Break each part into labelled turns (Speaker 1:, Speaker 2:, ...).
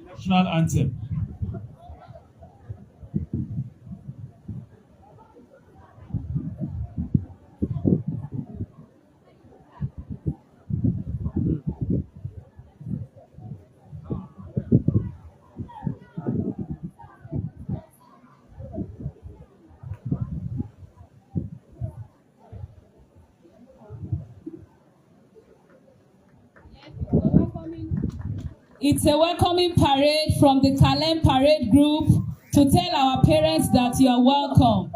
Speaker 1: National anthem.
Speaker 2: It's a welcoming parade from the Kalem parade group to tell our parents that you are welcome.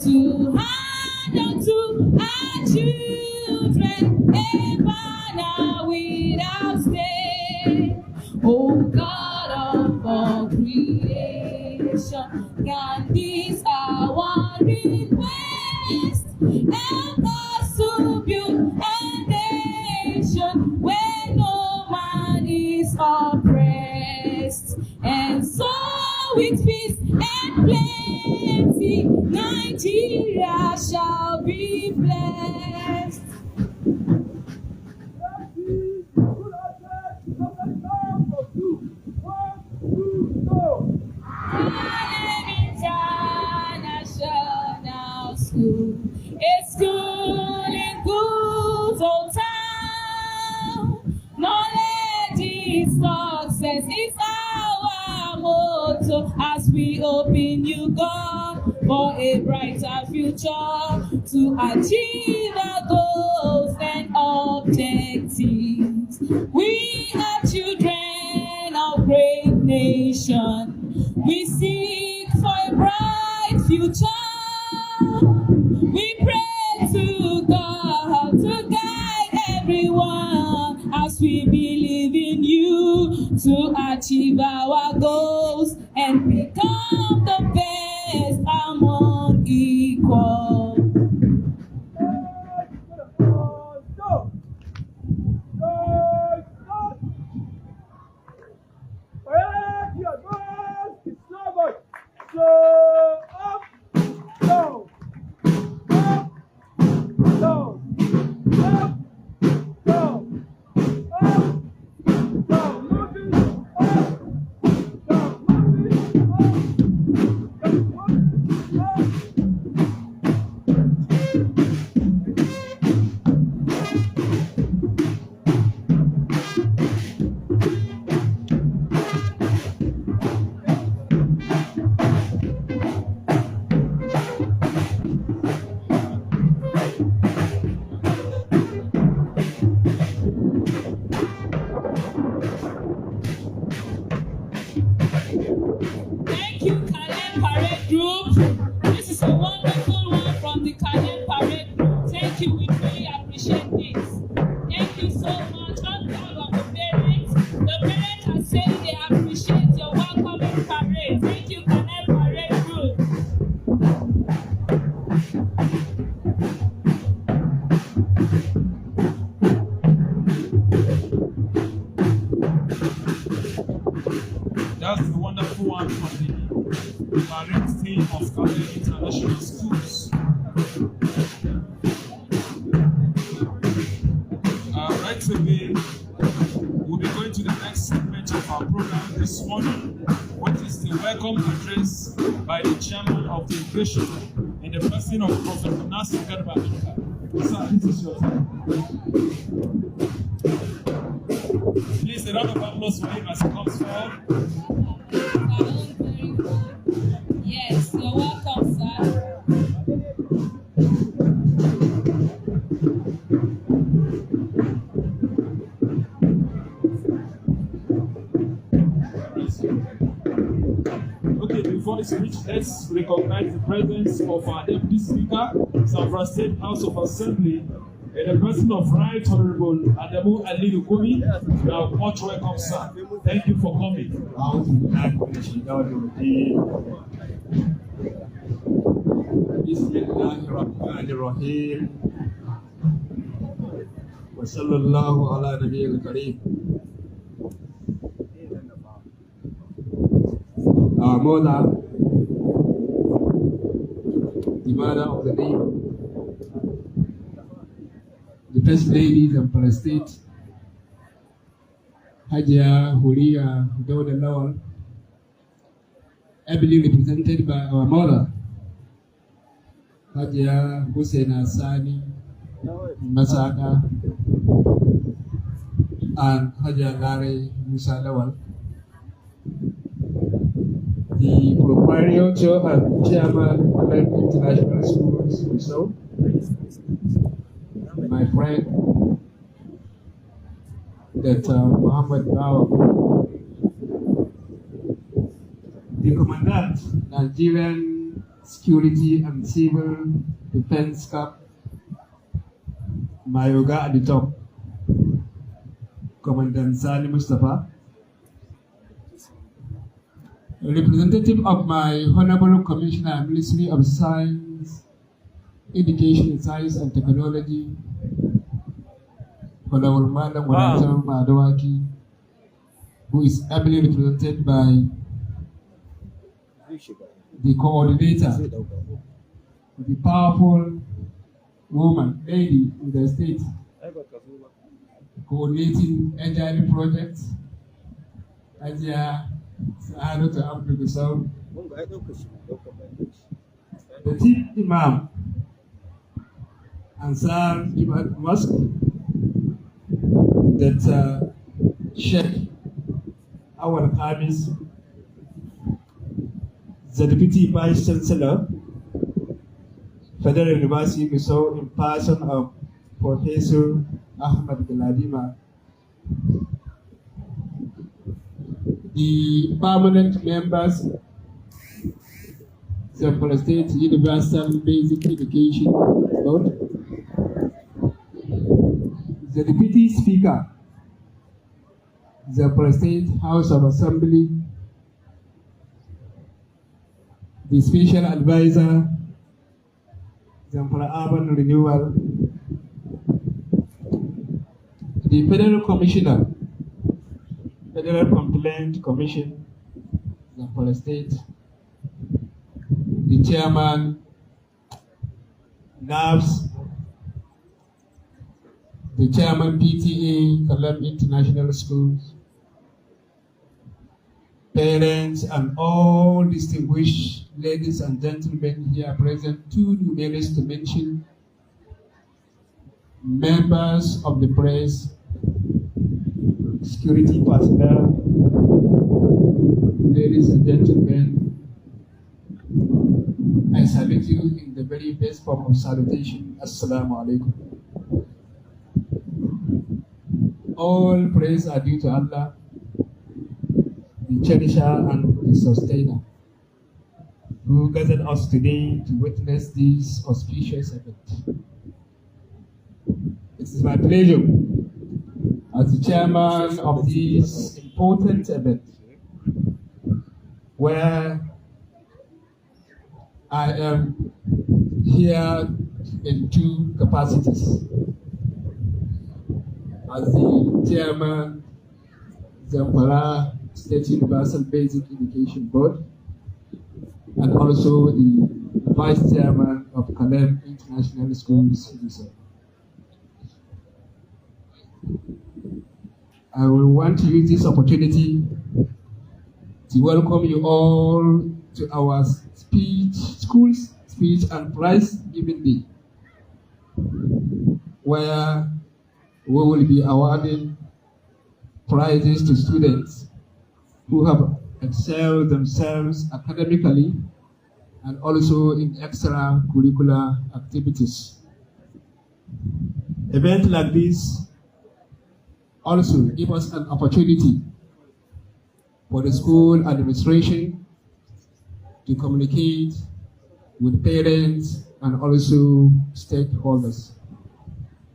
Speaker 2: To hand unto our children a banner without stain. O God of all creation, grant this our request. Help us to build a nation where no man is oppressed, and so with peace and plenty, Nigeria shall be blessed. International School, a school in Gusau town. Knowledge is success, is our motto as we open you, God, for a brighter future, to achieve our goals and objectives. We are children of great nation. We seek for a bright future. We pray to God to guide everyone as we believe in you to achieve our goals and become the best among equals.
Speaker 1: Right away, we'll be going to the next segment of our program this morning, which is the welcome address by the chairman of the occasion in the person of Professor Nasir Garba. Sir, this is your time. Please, a round of applause for him as he comes forward.
Speaker 2: Yes, you're welcome, sir.
Speaker 1: Okay, before the speech, let's recognize the presence of our Deputy Speaker, Zamfara State House of Assembly, and the person of Right Honorable Adamu Ali Lukumi. You are much welcome, sir. Thank you for coming.
Speaker 3: Bismillahirrahmanirrahim. Wa sallallahu ala nabiyyil kareem. Our mother, the mother of the day, the first lady of Zamfara State, Hajia Huria Dauda Lawal, ably represented by our mother, Hajia Hussein Sani Masaka, and Hajia Lare Musa Lawal, the proprietor and chairman of Kalem International Schools, Gusau, my friend, Dr. Muhammad Bawa, the commandant, Nigerian Security and Civil Defense Corps, Mayoga at the top, Commandant Sali Mustafa, a representative of my Honorable Commissioner, Ministry of Science, Education, Science and Technology, Honorable Madam Wadatam Madawaki, who is ably represented by the coordinator, the powerful woman, lady in the state, coordinating agile projects, Asia Sa'adatu Abdul Gusau, the chief imam, Ansar Jumat Mosque, that Sheikh Awal Khamis, the Deputy Vice Chancellor, Federal University Gusau, in person of Professor Ahmad Galadima, the permanent members of the State Universal Basic Education Board, the Deputy Speaker, the State House of Assembly, the Special Advisor, Zamfara Urban Renewal, the Federal Commissioner, Federal Complaint Commission, Zamfara State, the Chairman, NAVS, the Chairman PTA, Kalem International Schools, parents, and all distinguished ladies and gentlemen here present, too numerous to mention, members of the press, security personnel, ladies and gentlemen, I salute you in the very best form of salutation. Assalamu alaikum. All praise are due to Allah, the cherisher and the sustainer, who gathered us today to witness this auspicious event. It is my pleasure as the chairman of this important event, where I am here in two capacities. As the chairman, Zamfara State Universal Basic Education Board, and also the vice chairman of Kalem International Schools. I will want to use this opportunity to welcome you all to our school's speech and prize giving day, where we will be awarding prizes to students who have excelled themselves academically and also in extracurricular activities. Events like this also give us an opportunity for the school administration to communicate with parents and also stakeholders.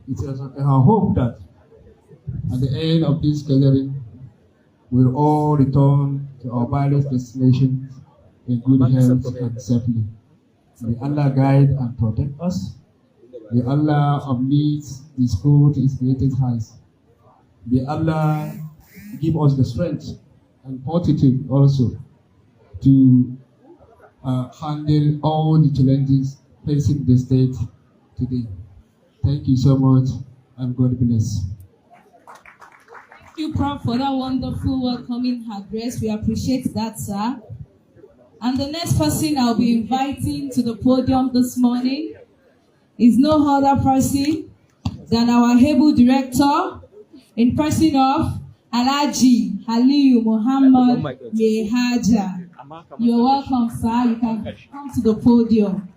Speaker 3: It is our hope that at the end of this gathering, we'll all return to our various destinations in good health and safely. May Allah guide and protect us. May Allah uplift the school to its greatest heights. May Allah give us the strength and fortitude also to handle all the challenges facing the state today. Thank you so much, and God bless.
Speaker 2: Thank you, Prof, for that wonderful welcoming address. We appreciate that, sir. And the next person I'll be inviting to the podium this morning is no other person than our able director in person of Alhaji Aliyu Muhammad Yehaja. You're welcome, sir. You can come to the podium.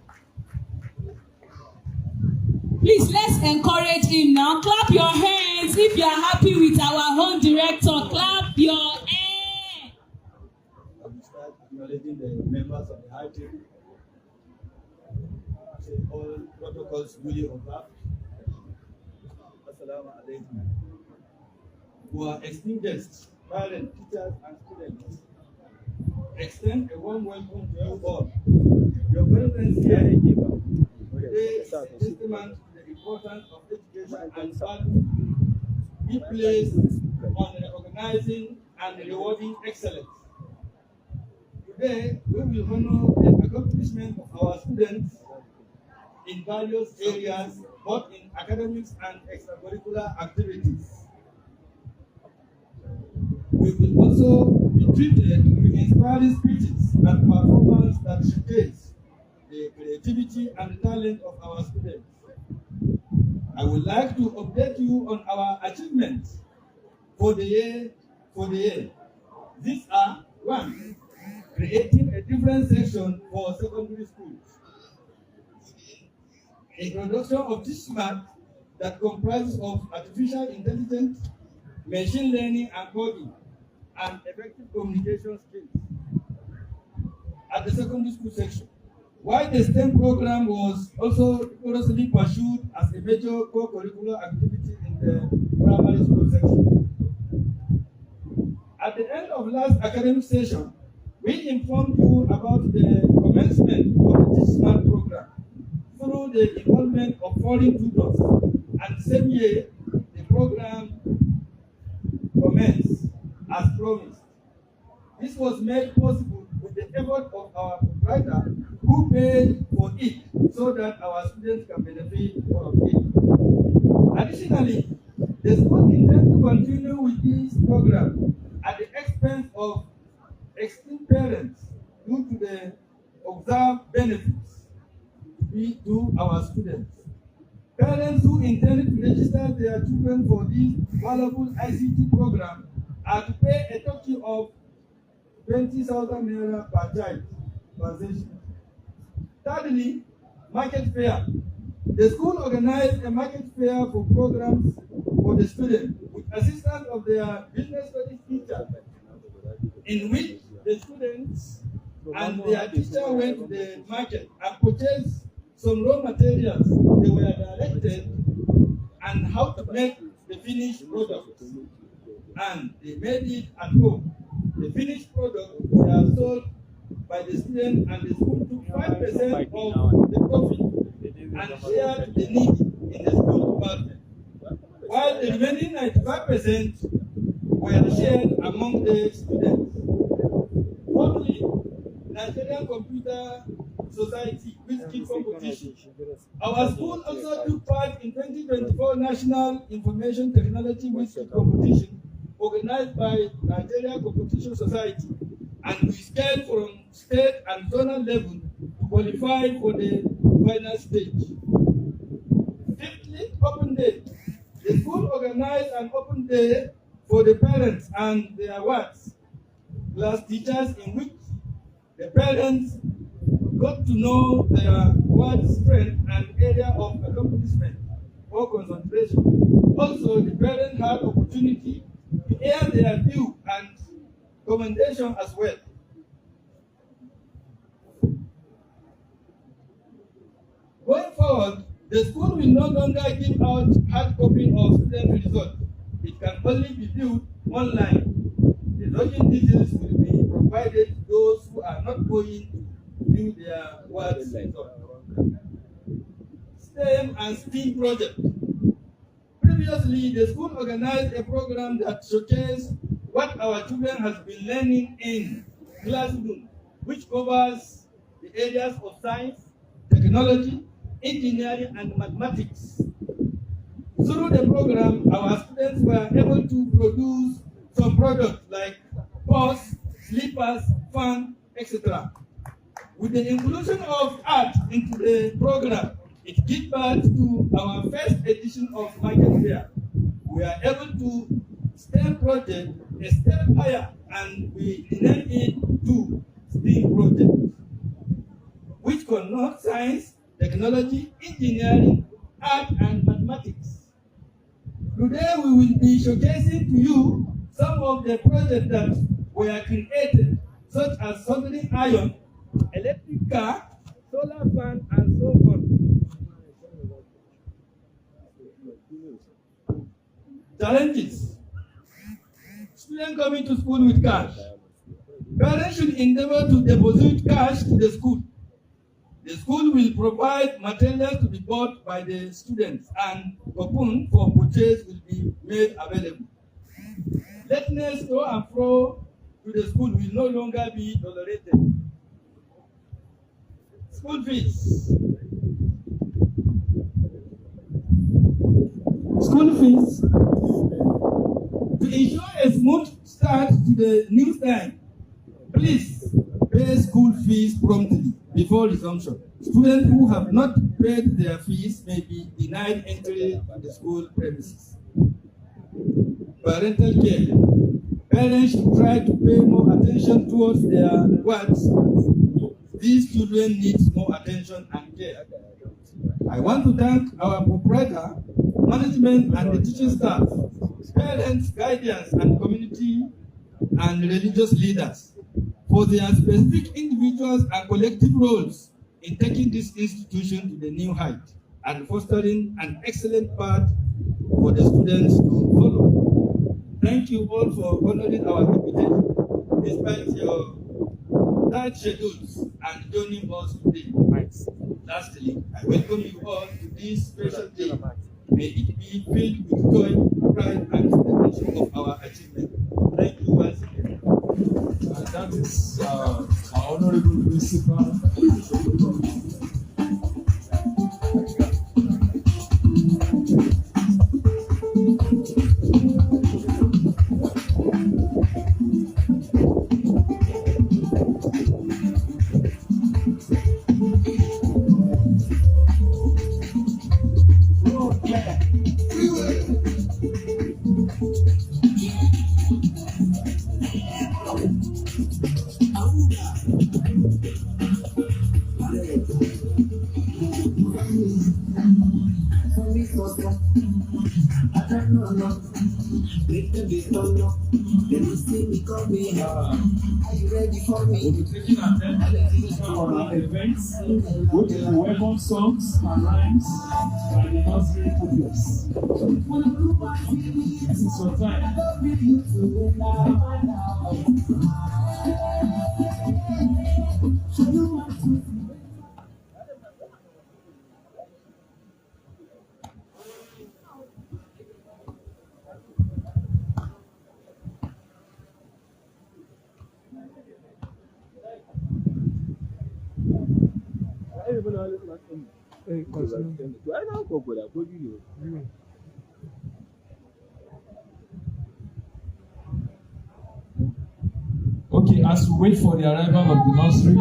Speaker 2: Please, let's encourage him now. Clap your hands if you are happy with our own director. Clap your hands.
Speaker 4: I will start acknowledging the members of the high table. All protocols duly observed. Assalamu alaikum. To our esteemed guests, parents, teachers, and students, extend a warm welcome to you all. Your presence here today is a testament to the importance of education and value we place on recognizing and rewarding excellence. Today, we will honor the accomplishment of our students in various areas, both in academics and extracurricular activities. We will also be treated to inspiring speeches and performances that showcase the creativity and talent of our students. I would like to update you on our achievements for the year. These are: 1. Creating a different section for secondary schools. Introduction of TeachSmart that comprises of artificial intelligence, machine learning and coding, and effective communication skills at the secondary school section. While the STEM program was also rigorously pursued as a major co-curricular activity in the primary school section. At the end of last academic session, we informed you about the commencement of the TeachSmart program through the involvement of foreign tutors, and same year, the program commenced as promised. This was made possible with the effort of our proprietor, who paid for it so that our students can benefit from it. Additionally, the school intends to continue with this program at the expense of esteemed parents due to the observed benefits to our students. Parents who intended to register their children for this valuable ICT program are to pay a total of 20,000 naira per child per session. Thirdly, market fair. The school organized a market fair for programs for the students with assistance of their business studies teacher, in which the students and their teacher went to the market and purchased some raw materials. They were directed and how to make the finished product, and they made it at home. The finished product were sold by the student, and the school took 5% of the profit and shared the needy in the school department, while the remaining 95% were shared among the students. Fourthly, Nigerian Computer Society whiskey competition. Our school also took part in 2024 National Information Technology Whiskey Competition organized by Nigeria Competition Society, and we scaled from state and zonal level to qualify for the final stage. Fifthly, Open Day. The school organized an open day for the parents and their wards, class teachers, in which the parents got to know their ward's strength and area of accomplishment or concentration. Also, the parents had opportunity to air their view and commendation as well. Going forward, the school will no longer give out hard copy of student results. It can only be viewed online. The login details will be provided to those who are not going to view their words results. STEM and STEAM project. Previously, the school organized a program that showcased what our children has been learning in classroom, which covers the areas of science, technology, engineering, and mathematics. Through the program, our students were able to produce some products like purse, slippers, fan, etc. With the inclusion of art into the program, it gives birth to our first edition of Market Fair. We are able to STEM project a step higher, and we renamed it to STEAM project, which connotes science, technology, engineering, art, and mathematics. Today we will be showcasing to you some of the projects that were created, such as soldering iron, electric car, solar fan, and so on. Challenges. Students coming to school with cash. Parents should endeavor to deposit cash to the school. The school will provide materials to be bought by the students, and coupon for purchase will be made available. Lateness to and fro to the school will no longer be tolerated. School fees. School fees. To ensure a smooth start to the new time, please pay school fees promptly before resumption. Students who have not paid their fees may be denied entry to the school premises. Parental care. Parents should try to pay more attention towards their wards. These children need more attention and care. I want to thank our proprietor, management, and the teaching staff, parents, guardians, and community and religious leaders for their specific individuals and collective roles in taking this institution to the new height and fostering an excellent path for the students to follow. Thank you all for honoring our invitation despite your tight schedules and joining us today. Lastly, I welcome you all to this special day. May it be filled with joy, pride, and celebration of our achievement. Thank you once again.
Speaker 1: That is our honorable principal. We'll be taking attendance on our events, which is welcome songs and rhymes by the nursery pupils. This is your time. Okay, as we wait for the arrival of the nursery,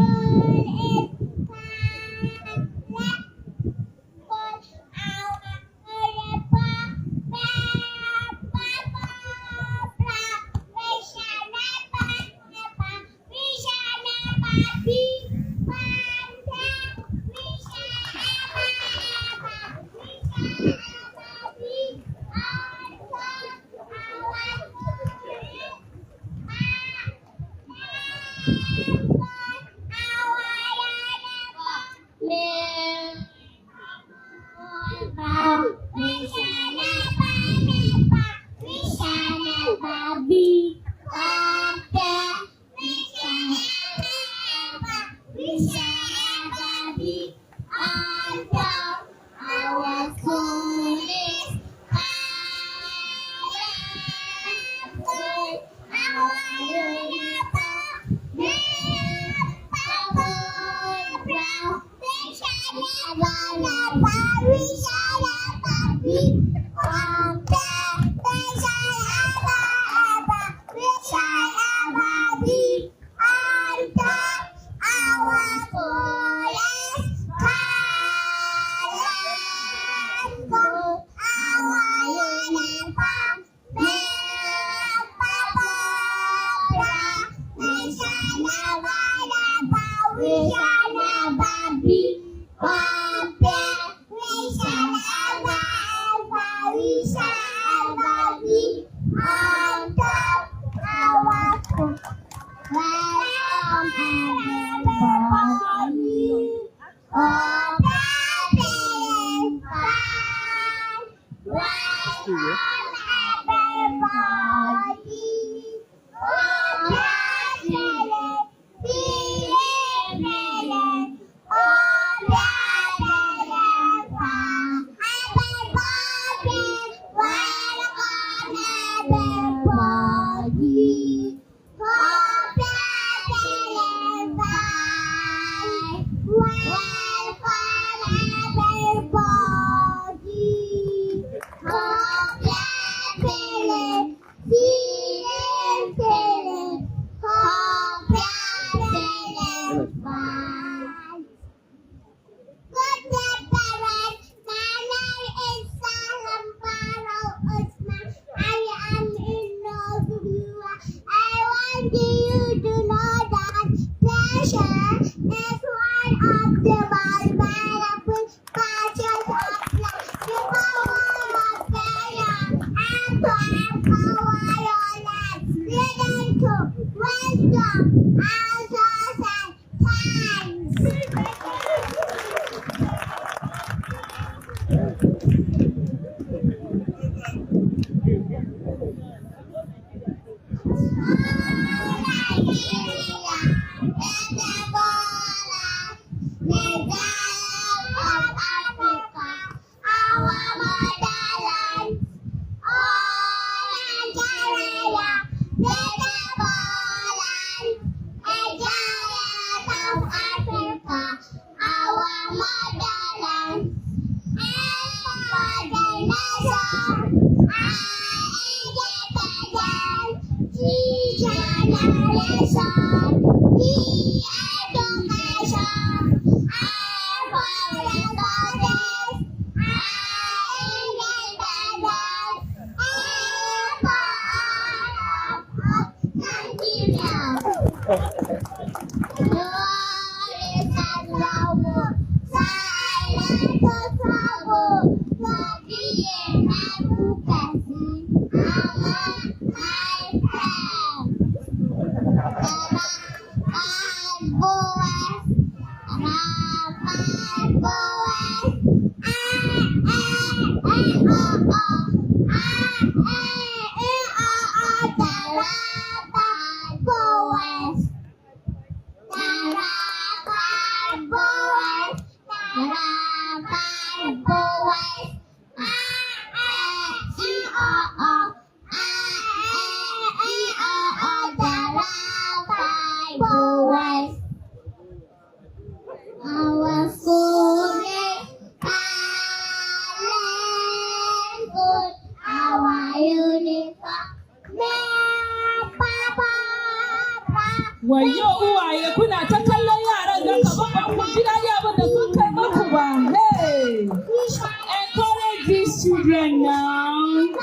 Speaker 2: Wayo uwaye kuna ta kallon yaran da kamar kun ji dadi abin da sun kai muku ba. Hey! Encourage these children now.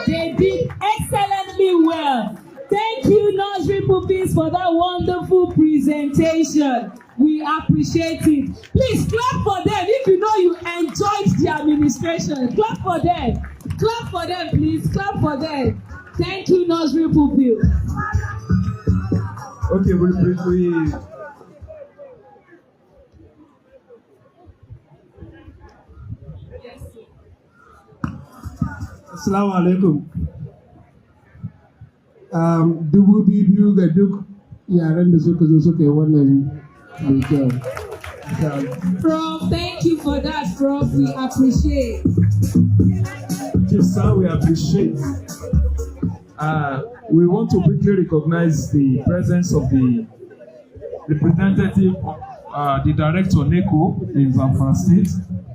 Speaker 2: They did excellently well. Thank you, nursery pupils, for that wonderful presentation. We appreciate it. Please clap for them if you know you enjoyed the administration. Clap for them. Clap for them, please. Clap for them. Thank you, nursery pupils.
Speaker 1: Okay, we
Speaker 3: Assalamu alaikum. Dubu biyu ga duk yaran da suka zo suka yi wannan mai kyau.
Speaker 2: Prof, thank you for that, Prof. We appreciate.
Speaker 1: Yes, sir, we appreciate. We want to quickly recognize the presence of the representative of the director NECO in Zamfara State,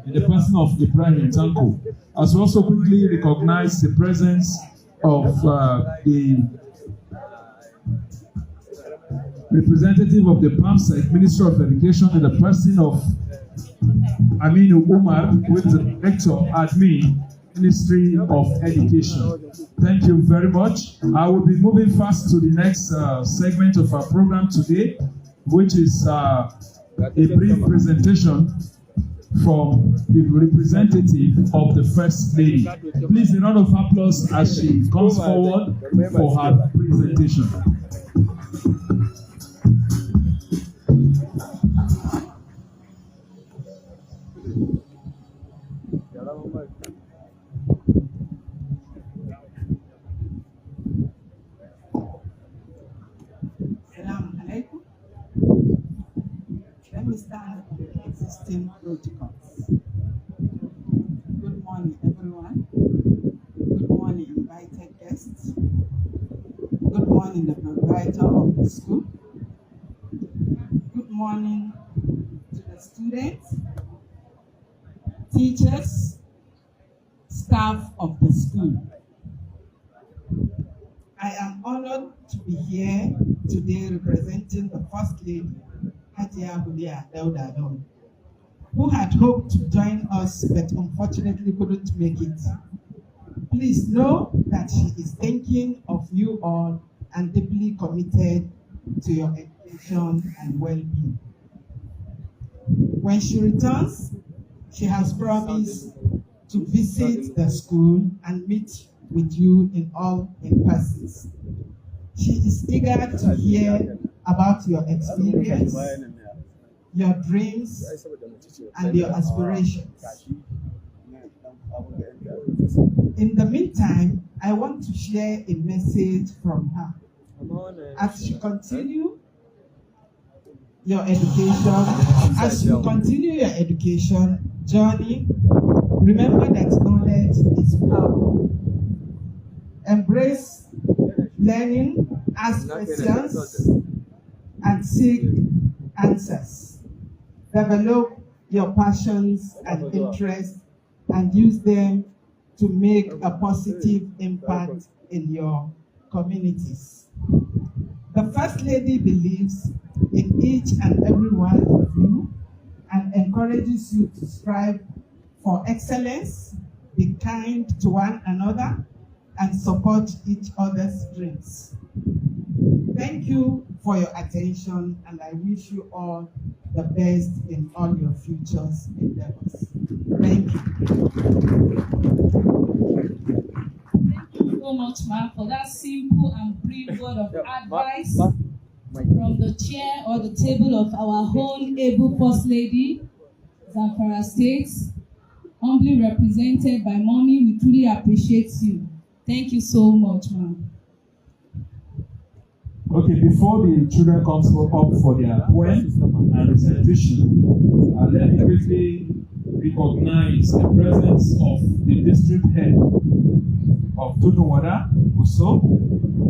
Speaker 1: in the person of Ibrahim Tanko. As we also quickly recognize the presence of the representative of the PAMSEC, Ministry of Education, in the person of Aminu Umar, who is the director admin, Ministry of Education. Thank you very much. I will be moving fast to the next segment of our program today, which is a brief presentation from the representative of the First Lady. Please, a round of applause as she comes forward for her presentation.
Speaker 5: Let me start with existing protocols. Good morning, everyone. Good morning, invited guests. Good morning, the proprietor of the school. Good morning to the students, teachers, staff of the school. I am honored to be here today representing the First Lady, Hatia Hulia Daudadon, who had hoped to join us but unfortunately couldn't make it. Please know that she is thinking of you all and deeply committed to your education and well-being. When she returns, she has promised to visit the school and meet with you in all in-persons. She is eager to hear about your experience, your dreams, and your aspirations. In the meantime, I want to share a message from her. As you continue your education, journey, remember that knowledge is power. Embrace learning, ask questions, and seek answers. Develop your passions and interests and use them to make a positive impact in your communities. The First Lady believes in each and every one of you and encourages you to strive for excellence, be kind to one another, and support each other's dreams. Thank you for your attention, and I wish you all the best in all your futures endeavors. Thank you.
Speaker 2: Thank you so much, ma'am, for that simple and brief word of advice from the chair or the table of our own able First Lady, Zamfara State, humbly represented by Mommy. We truly appreciate you. Thank you so much, ma'am.
Speaker 1: Okay, before the children come up for their poem and recitation, let me quickly recognize the presence of the district head of Tunawada, Gusau,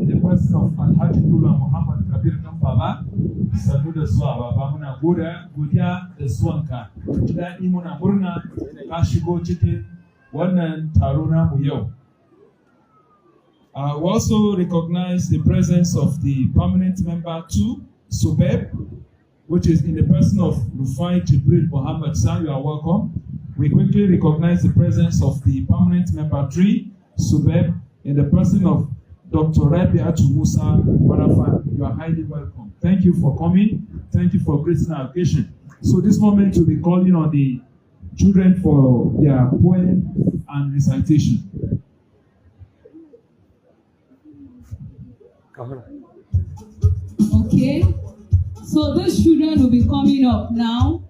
Speaker 1: in the person of Alhaji Nura Muhammad Kabir Kampaba. Sanu da zuwa baba muna godiya da zuwanka. Daɗi muna murna ka shigo cikin wannan taro namu yau. We also recognize the presence of the permanent member too, Subeb, which is in the person of Rufai Jibril Mohammed. Sir, you are welcome. We quickly recognize the presence of the permanent member 3, Subeb, in the person of Dr. Rabiatu Musa Barafa. You are highly welcome. Thank you for coming. Thank you for gracing our occasion. So this moment we'll be calling on the children for their poem and recitation.
Speaker 2: Okay, so those children will be coming up now.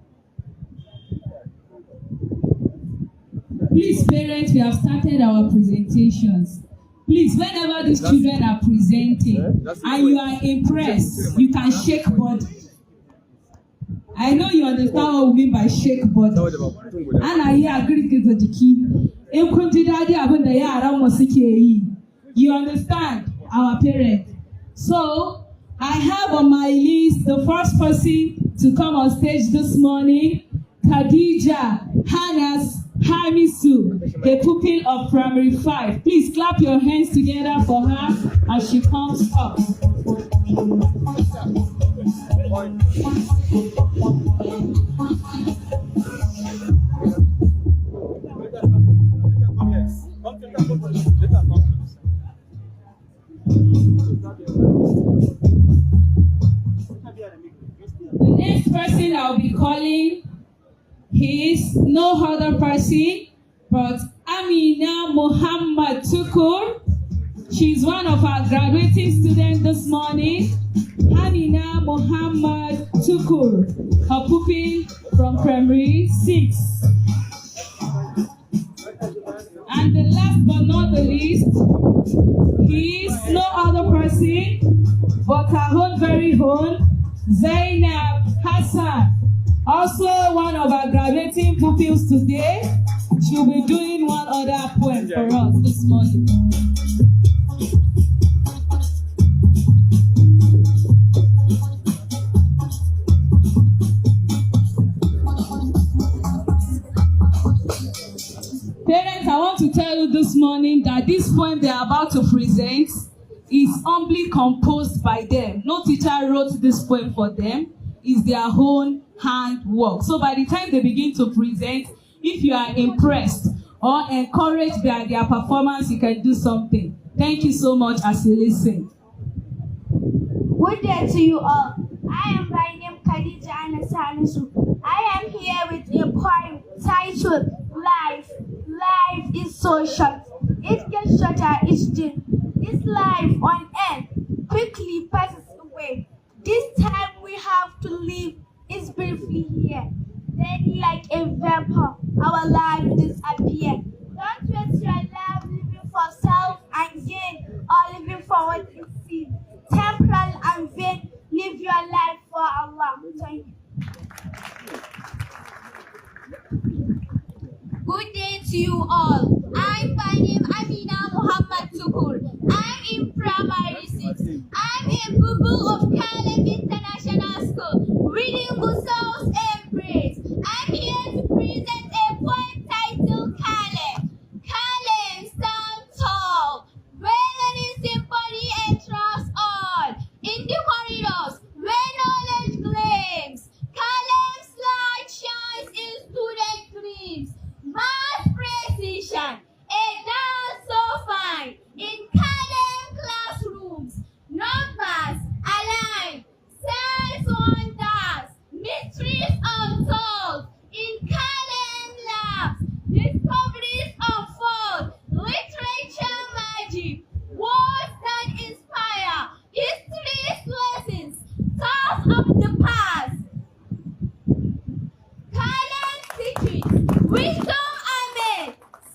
Speaker 2: Please, parents, we have started our presentations. Please, whenever these children are presenting and you are impressed, you can shake body. I know you understand what we mean by shake body. And I agree with the key. You understand, our parents. So, I have on my list the first person to come on stage this morning, Khadija Hanas Hamisu, a pupil of primary 5. Please clap your hands together for her as she comes up. The next person I'll be calling is no other person but Amina Muhammad Tukur. She's one of our graduating students this morning. Amina Muhammad Tukur, her pupil from primary 6. And the last but not the least, he is no other person but her own very own Zainab Hassan, also one of our graduating pupils today. She'll be doing one other poem for us this morning. Parents, I want to tell you this morning that this poem they are about to present is humbly composed by them. No teacher wrote this poem for them. It's their own handwork. So by the time they begin to present, if you are impressed or encouraged by their performance, you can do something. Thank you so much as you listen.
Speaker 6: Good day to you all. I am by name Khadija Anasanisu. I am here with a poem titled Life. Life is so short. It gets shorter each day. This life on earth quickly passes away. This time we have to live is briefly here. Then like a vapor, our life disappears. Don't waste your life living for self and gain or living for what you see. Temporal and vain, live your life for Allah. Thank you. Good day to you all. I'm by name Amina Muhammad Tukur. I'm in primary 6. I'm a pupil of Kalem International School, reading Gusau's Embrace. I'm here to present a poem titled Kalem. Kalem stands tall, dwelling in sympathy and trust all. In the corridors where knowledge claims, Kalem's light shines in student dreams. Math precision, a dance so fine in Kalem classrooms. Numbers aligned, cells wonders, mysteries untold in Kalem labs. Discoveries unfold, literature magic, words that inspire, history's lessons, thoughts of the past. Kalem secrets, wisdom amen.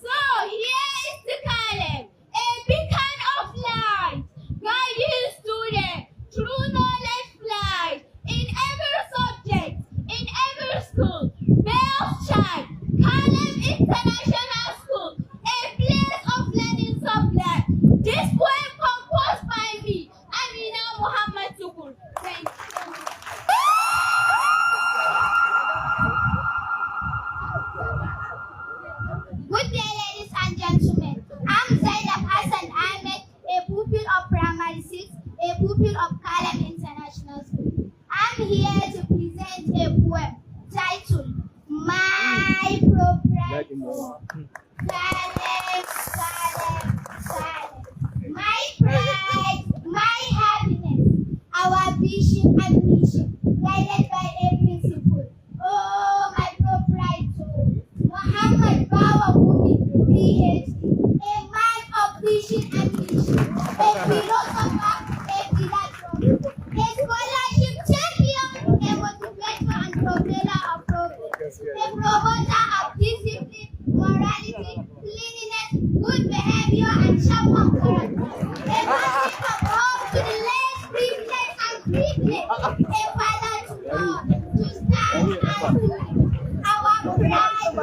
Speaker 6: So here is the Kalem, a beacon of light, guiding student through knowledge flight. In every subject, in every school, bells chime. Kalem International School, a place of learning supply. This poem composed by me, Amina Muhammad Tukur. Thank you. Good day, ladies and gentlemen. I'm Zainab Hassan Ahmed, a pupil of primary 6, a pupil of Kalem International School. I'm here to present a poem titled My Propriety. Kalem, Kalem, Kalem. My pride, my happiness, our vision and mission, guided by a principle. Oh, my proprietor, Muhammad Bawa Bumi, PhD, a man of vision and mission, a philosopher, a philanthropist, a scholarship champion, a motivator and propeller of progress, a promoter of discipline, morality, cleanliness, good behavior, and sharp of character, a person of hope to the less privileged and privileged, a father to love, to stand and to lead. Our pride,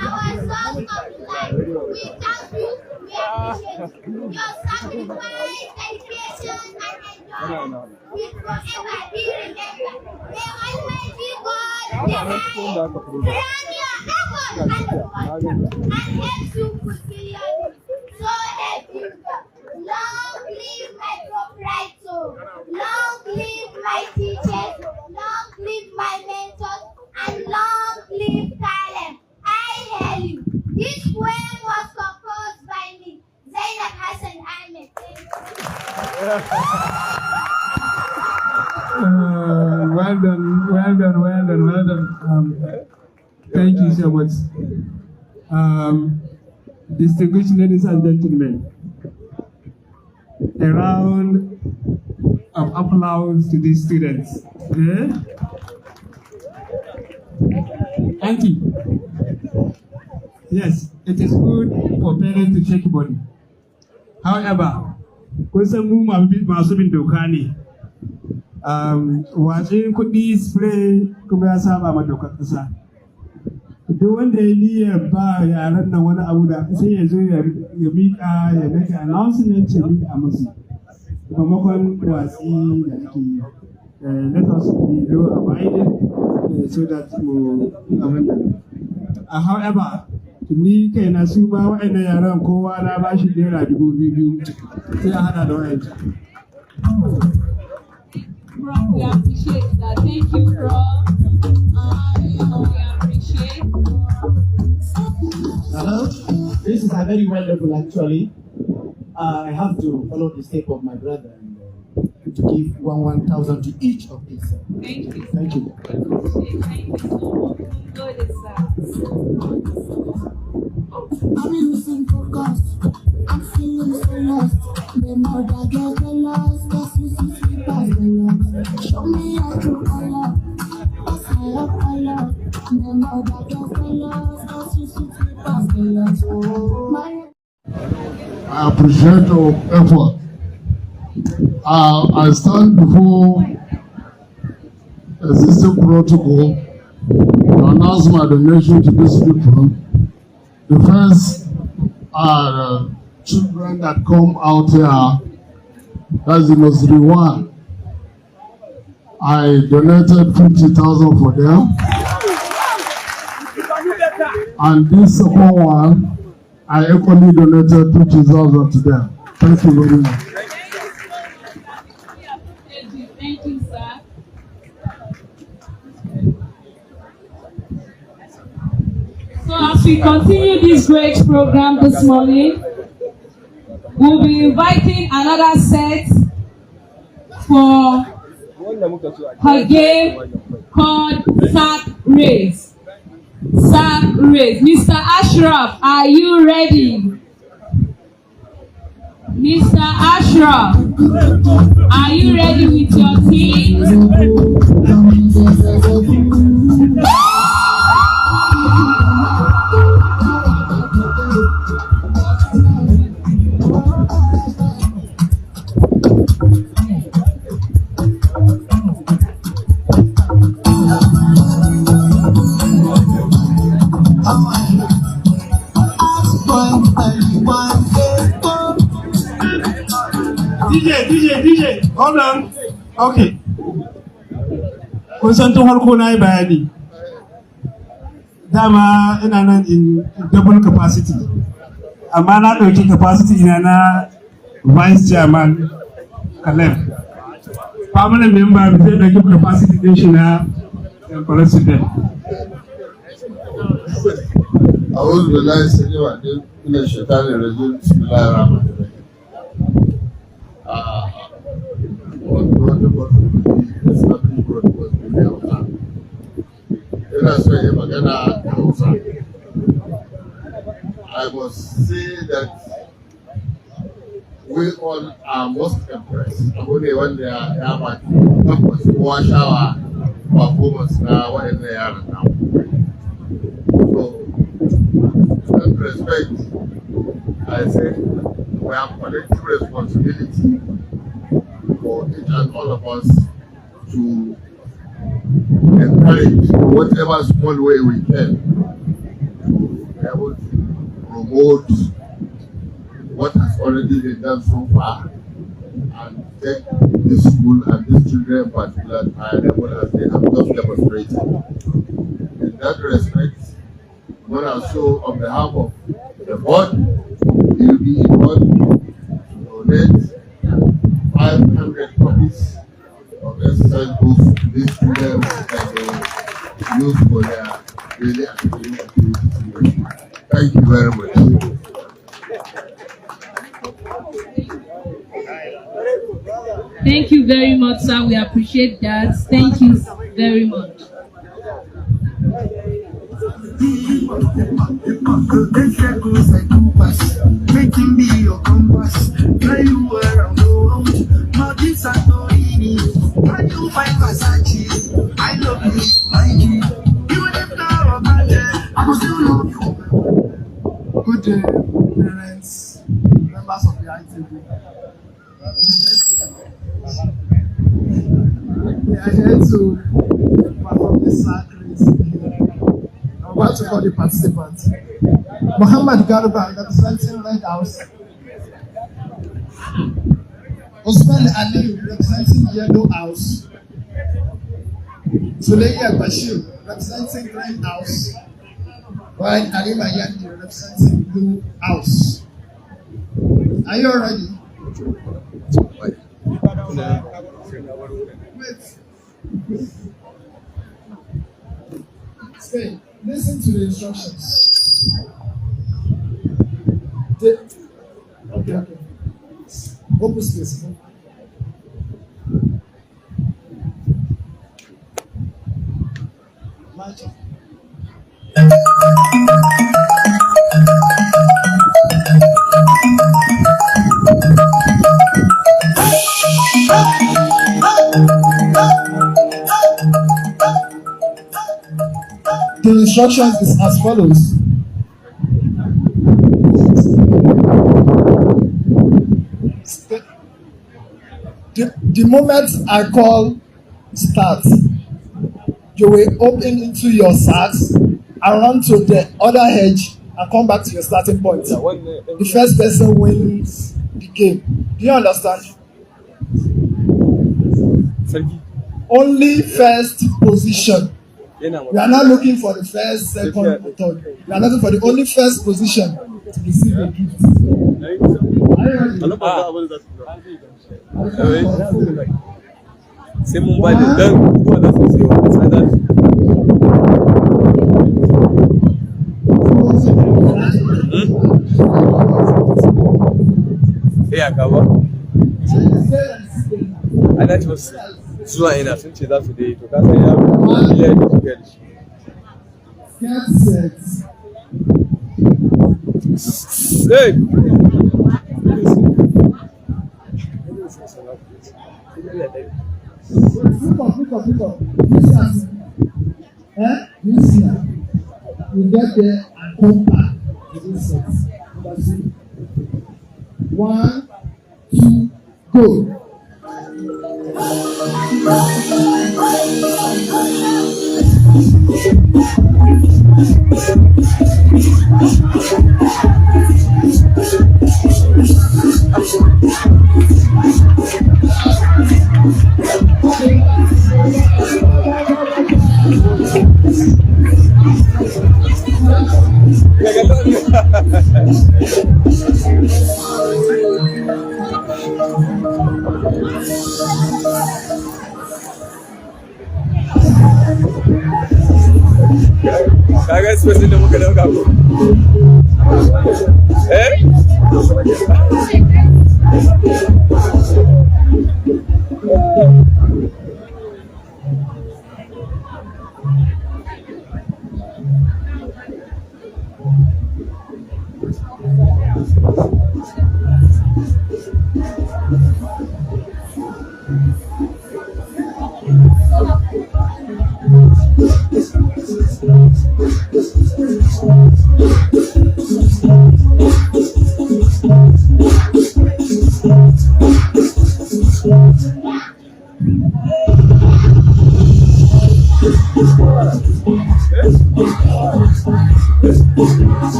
Speaker 6: our source of life. We thank you, we appreciate you. Your sacrifice, dedication, and endurance will forever be remembered. May Almighty God grant your effort and help you fulfill your needs. So help you God. Long live my proprietor. Long live my teachers. Long live my mentors. And long live Kalem. I hail you. This poem was composed by me, Zainab Hassan Ahmed.
Speaker 3: Well done. Thank you so much. Distinguished ladies and gentlemen, a round of applause to these students. Auntie, yes, it is good for parents to take money. However, kun san mu masu bin doka ne. Watsin kuɗi spray kuma ya saba ma dokar ƙasa. Duk wanda ya niyyar ba yaran nan wani abu da sai ya zo ya miƙa ya make announcement ya miƙa musu. Maimakon watsi da ake yi. Let us be law abiding so that mu abin. However, ni kai na su ba waɗannan yaran kowa na ba shi naira 2,000 sai a haɗa da wayanci.
Speaker 2: We appreciate that. Thank you, Bro. We appreciate.
Speaker 7: This is a very wonderful, actually. I have to follow the step of my brother and to give 1,000 to each of these.
Speaker 2: Thank you.
Speaker 7: Thank you.
Speaker 2: Thank you so much. Good,
Speaker 6: I'm losing focus. I'm feeling so lost. The more I get the lost, that's you see past the lost. Show me how to color. That's I love. The more I get the lost, that's you see past the lost.
Speaker 8: I appreciate your effort. I stand before existing protocol to announce my donation to these people. The first are children that come out here. That's the nursery one. I donated 50,000 for them. And this second one, I equally donated 50,000 to them. Thank you very much.
Speaker 2: Thank you, sir. So as we continue this great program this morning, we'll be inviting another set for her game called Sack Race. Sack Race. Mr. Ashraf, are you ready? Mr. Ashraf, are you ready with your team?
Speaker 3: DJ, hold on. Okay. Kun san tun harko na yi bayani. Dama ina nan in double capacity. Amma na ɗauki capacity ina na Vice Chairman Kalem. permanent member zai ɗauki capacity ɗin shi na president.
Speaker 8: أعوذ بالله السميع العليم من الشيطان الرجيم بسم الله الرحمن الرحيم. I must say that we all are most impressed. Abu ne wanda ya ba tabbas kowa shawa performance na waɗannan yaran namu. So, with respect, I say we have collective responsibility for each and all of us to encourage whatever small way we can to be able to promote what has already been done so far and take this school and these children in particular to higher level as they have just demonstrated. In that respect, when I show on behalf of the board, we will be involved to donate 500 copies of exercise books to these students that they use for their daily activities. Thank you very much.
Speaker 2: Thank you very much, sir. We appreciate that. Thank you very much.
Speaker 9: Make him be your compass, fly you around the world. Martin Santorini, can you find Versace? I love you, Mikey. Even if now I'm not there, I will still love you. Good day, parents, members of the ITV. We are here to perform the sacrament. I'm about to call the participants. Muhammad Garba, representing Red House. Osman Ali, representing Yellow House. Suleya Bashir, representing Green House. While Halima Yandi, representing Blue House. Are you all ready? Wait. Stay. Listen to the instructions. Okay. Open space. March. The instructions is as follows. The moment I call start, you will open into your sacks and run to the other edge and come back to your starting point. The first person wins the game. Do you understand? Only first position. We are not looking for the first, second, or third. We are looking for the only first position to receive a gift.
Speaker 10: C'est mon bail de dingue. Voilà, c'est et acaba. Ana ce zuwa ina sun ce za su dai to ka san ya miliyan da suke da shi. Hey!
Speaker 9: You get there and come back with this set. 1, 2, go.
Speaker 10: next person that we're gonna go.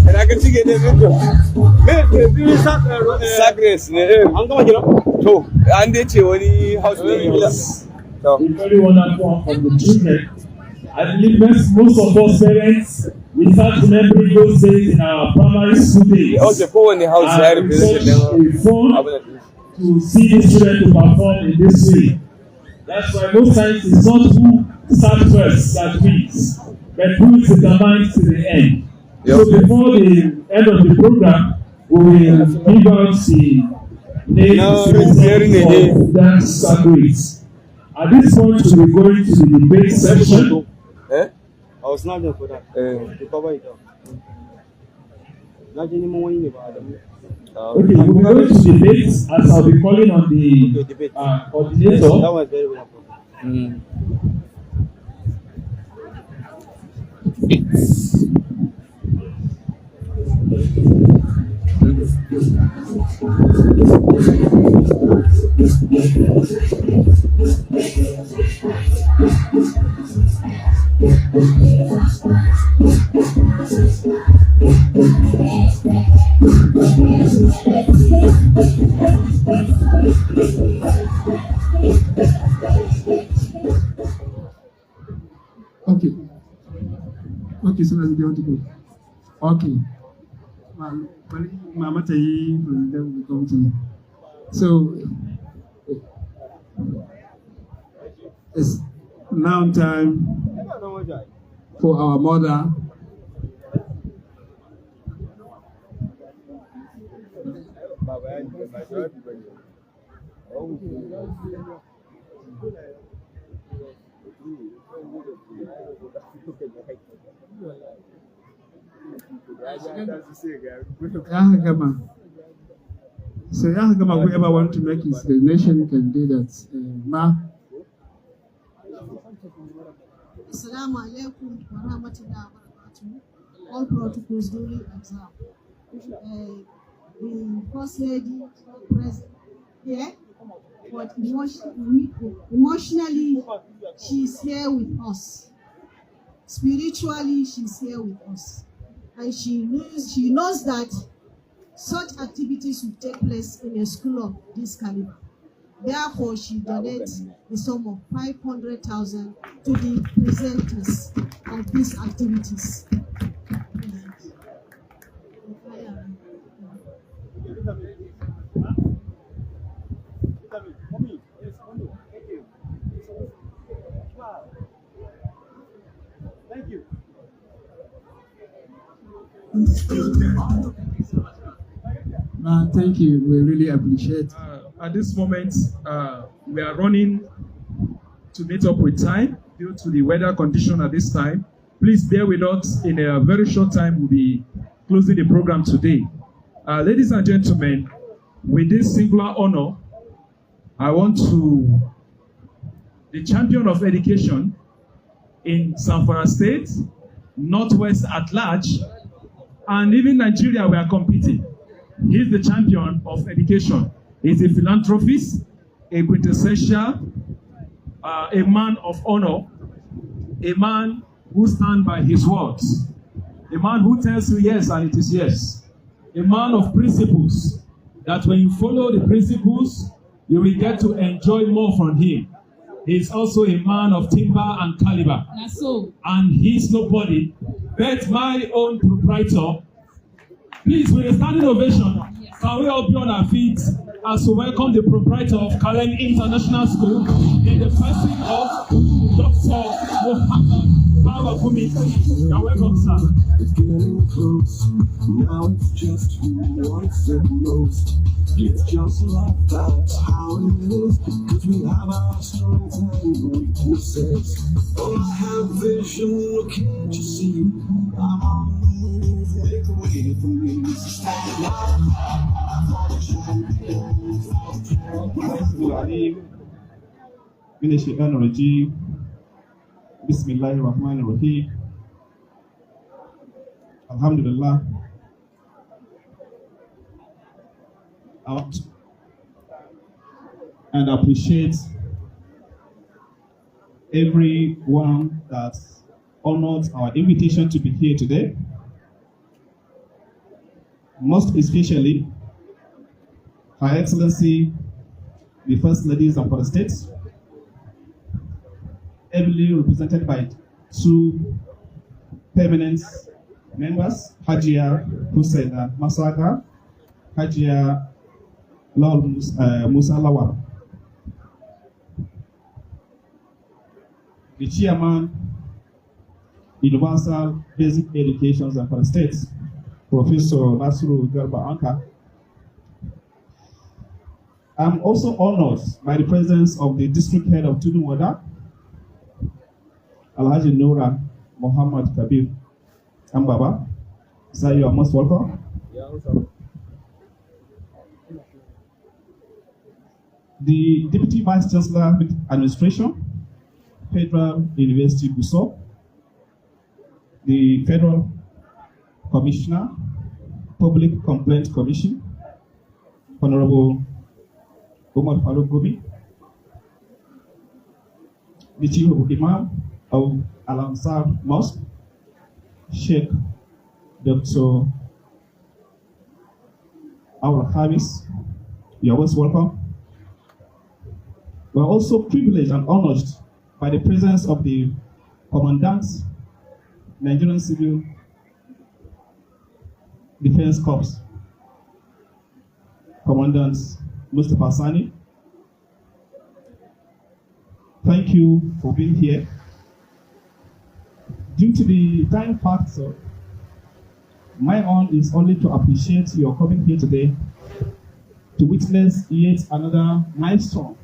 Speaker 10: And I can see it in the Sagres. To, and they only house
Speaker 1: very wonderful from the children. I believe most of us parents, we start remembering those days in our primary school days.
Speaker 10: Also, go in the house here.
Speaker 1: We search a phone to see the children to perform in this way. That's why most times it's not who starts first that wins, but who is determined to the end. Yep. So before the end of the program, we will give out the names of dance graduates. At this point, we will go into the debate section.
Speaker 11: I was not there for that. To cover it up. Not anymore in the
Speaker 1: okay, we will go to debate as I'll be calling on the coordinator.
Speaker 11: That was very well.
Speaker 3: Okay, so let's go to go. Okay. Mama Tayi will come to me. So it's now time for our mother. So whoever want to make his donation can do that. Ma.
Speaker 12: Assalamu alaikum wa rahmatullahi wa barakatuh. All protocols duly observed. The First Lady present here, but emotionally, she's here with us. Spiritually, she's here with us. And she knows that such activities will take place in a school of this caliber. Therefore, she donates the sum of 500,000 to the presenters of these activities.
Speaker 11: Thank you.
Speaker 3: Thank you. We really appreciate.
Speaker 1: At this moment, we are running to meet up with time due to the weather condition at this time. Please bear with us. In a very short time, we'll be closing the program today. Ladies and gentlemen, with this singular honor, I want to, the champion of education in Zamfara State, Northwest at large, and even Nigeria, we are competing. He's the champion of education. He's a philanthropist, a quintessential, a man of honor, a man who stands by his words, a man who tells you yes and it is yes, a man of principles, that when you follow the principles, you will get to enjoy more from him. He's also a man of timber and caliber.
Speaker 2: That's so.
Speaker 1: And he's nobody but my own proprietor. Please, with a standing ovation, Can we all be on our feet as we welcome the proprietor of Kalem International School in the person of Dr. Mohammed Babakumi? You're welcome, sir.
Speaker 9: It's getting close. Now it's just who wants it most. It's just like that's how it is. Cause we have our strengths and weaknesses. Oh, I have vision, look, can't you see? I'm on the move, make way for me. So stand up.
Speaker 13: Bismillahirrahmanirrahim. Alhamdulillah. Out and appreciate everyone that honored our invitation to be here today. Most especially Her Excellency, the First Ladies of the State, ably represented by two permanent members, Hajia Hussein Masaka, Hajia Lord Musa Lawal. The Chairman, Universal Basic Education and for the State, Professor Nasru Garba Anka. I'm also honored by the presence of the District Head of Tudunwada, Alhaji Noura Muhammad Kabir Ambaba. Sir, you are most welcome. The Deputy Vice Chancellor with Administration, Federal University Gusau, the Federal Commissioner, Public Complaint Commission, Honorable Umar Farooq Gobi, the Chief Imam of Al-Ansar Mosque, Sheikh Dr. Awal Khamis, you are most welcome. We are also privileged and honored by the presence of the Commandant, Nigerian Civil Defense Corps, Commandant Mustafa Sani. Thank you for being here. Due to the time factor, my own is only to appreciate your coming here today to witness yet another milestone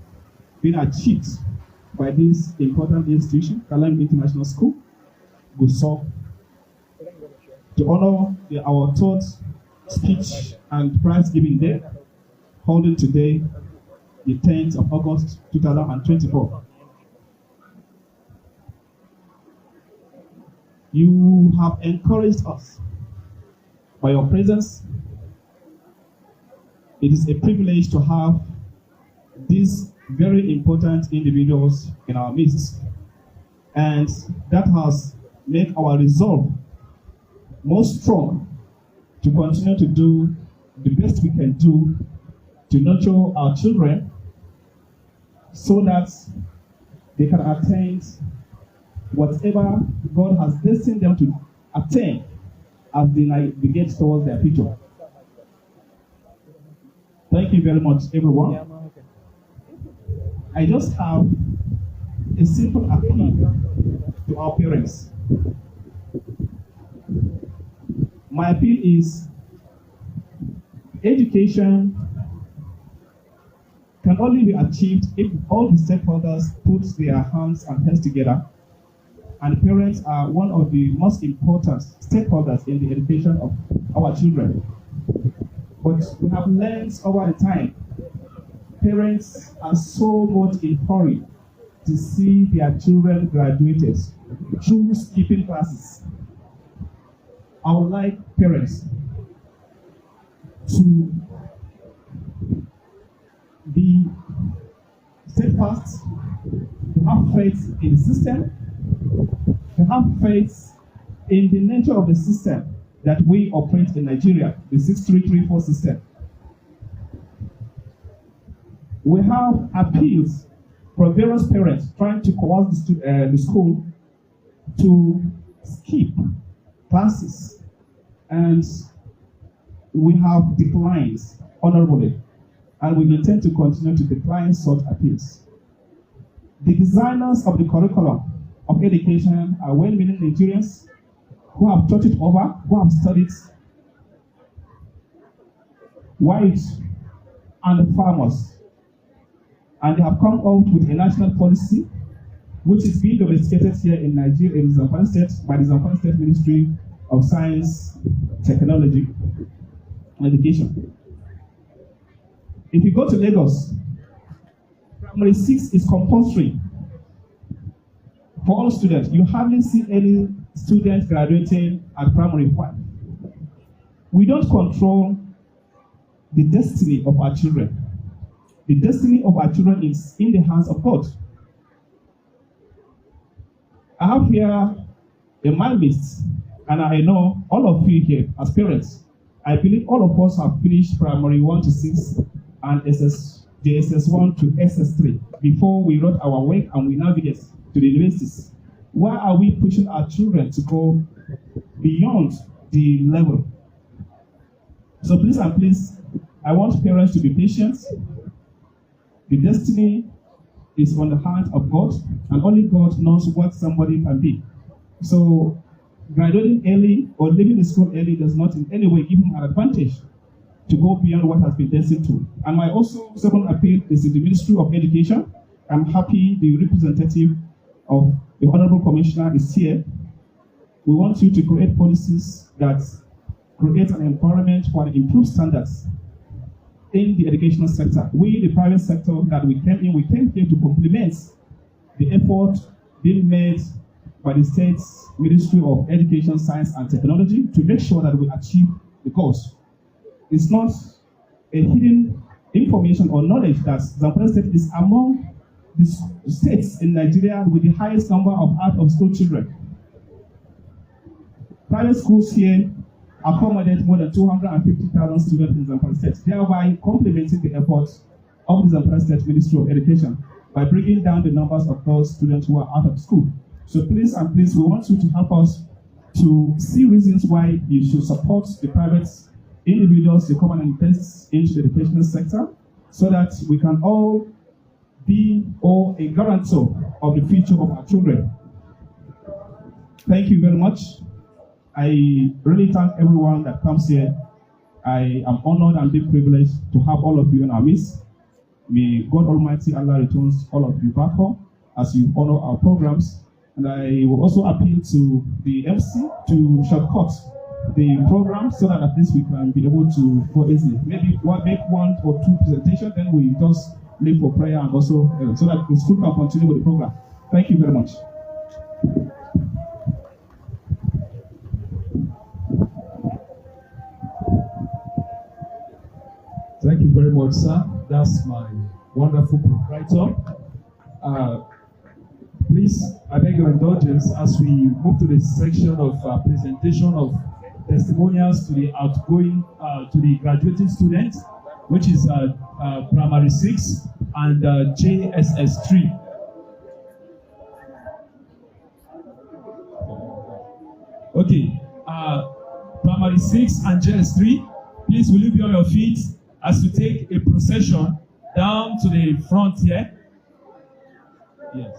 Speaker 13: being achieved by this important institution, Kalem International School, Gusau, to honor our third speech and prize giving day, holding today, the 10th of August 2024. You have encouraged us by your presence. It is a privilege to have these very important individuals in our midst, and that has made our resolve more strong to continue to do the best we can do to nurture our children so that they can attain whatever God has destined them to attain as they navigate towards their future. Thank you very much, everyone. I just have a simple appeal to our parents. My appeal is education can only be achieved if all the stakeholders put their hands and heads together, and parents are one of the most important stakeholders in the education of our children. But we have learned over the time, parents are so much in a hurry to see their children graduated through skipping classes. I would like parents to be steadfast, to have faith in the system, to have faith in the nature of the system that we operate in Nigeria, the 6334 system. We have appeals from various parents trying to coerce the school to skip classes, and we have declines honorably, and we intend to continue to decline such appeals. The designers of the curriculum of education are well-meaning Nigerians who have thought it over, who have studied white and farmers, and they have come out with a national policy which is being domesticated here in Nigeria, in Zamfara State, by the Zamfara State Ministry of Science, Technology, and Education. If you go to Lagos, primary 6 is compulsory for all students. You hardly see any students graduating at primary 5. We don't control the destiny of our children. The destiny of our children is in the hands of God. I have here a man list, and I know all of you here as parents. I believe all of us have finished primary 1 to 6 and the SS1 to SS3 before we wrote our work and we navigate to the universities. Why are we pushing our children to go beyond the level? So please and please, I want parents to be patient. The destiny is on the hand of God, and only God knows what somebody can be. So graduating early or leaving the school early does not in any way give him an advantage to go beyond what has been destined to. And my also second appeal is in the Ministry of Education. I'm happy the representative of the Honorable Commissioner is here. We want you to create policies that create an environment for improved standards in the educational sector. We, the private sector that we came here to complement the effort being made by the State's Ministry of Education, Science and Technology to make sure that we achieve the goals. It's not a hidden information or knowledge that Zamfara State is among the states in Nigeria with the highest number of out-of-school children. Private schools here accommodate more than 250,000 students in Zamfara State, thereby complementing the efforts of the Zamfara State Ministry of Education by bringing down the numbers of those students who are out of school. So please and please, we want you to help us to see reasons why you should support the private individuals to come and invest into the educational sector so that we can all be a guarantor of the future of our children. Thank you very much. I really thank everyone that comes here. I am honored and be privileged to have all of you in our midst. May God Almighty Allah returns all of you back home as you honor our programs. And I will also appeal to the MC to shortcut the program so that at least we can be able to go easily. Maybe make 1 or 2 presentations, then we just leave for prayer and also so that the school can continue with the program. Thank you very much.
Speaker 1: Thank you very much, sir. That's my wonderful proprietor. Please, I beg your indulgence as we move to the section of presentation of testimonials to the outgoing, to the graduating students, which is primary 6 and JSS 3. Okay, primary 6 and JS 3, please will you be on your feet as you take a procession down to the front here? Yes.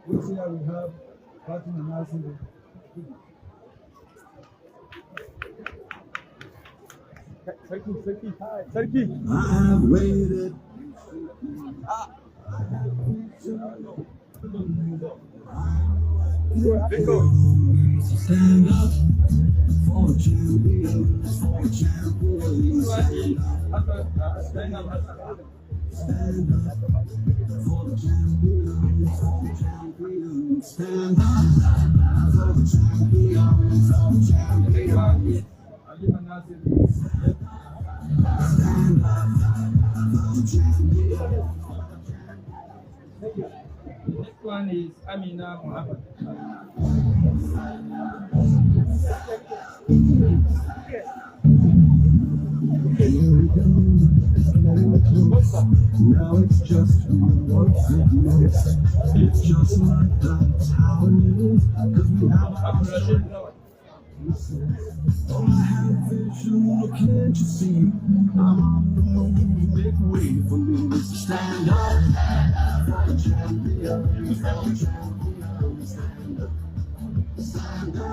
Speaker 4: This year we have Fatima Nasir.
Speaker 10: Sarki.
Speaker 9: I have waited. Stand up for the champions, for the champions. Stand up for the champions, for the champions. Stand up for the champions, for the champions. Stand up for the champions.
Speaker 4: Next one is Amina Muhammad.
Speaker 9: Now it's just what's it next. It's just like that's how it is. 'Cause we have our oh, I have vision, look, can't you see? I'm on the move, make way for me. So stand up for the champions, for the champions. Stand up, stand up, stand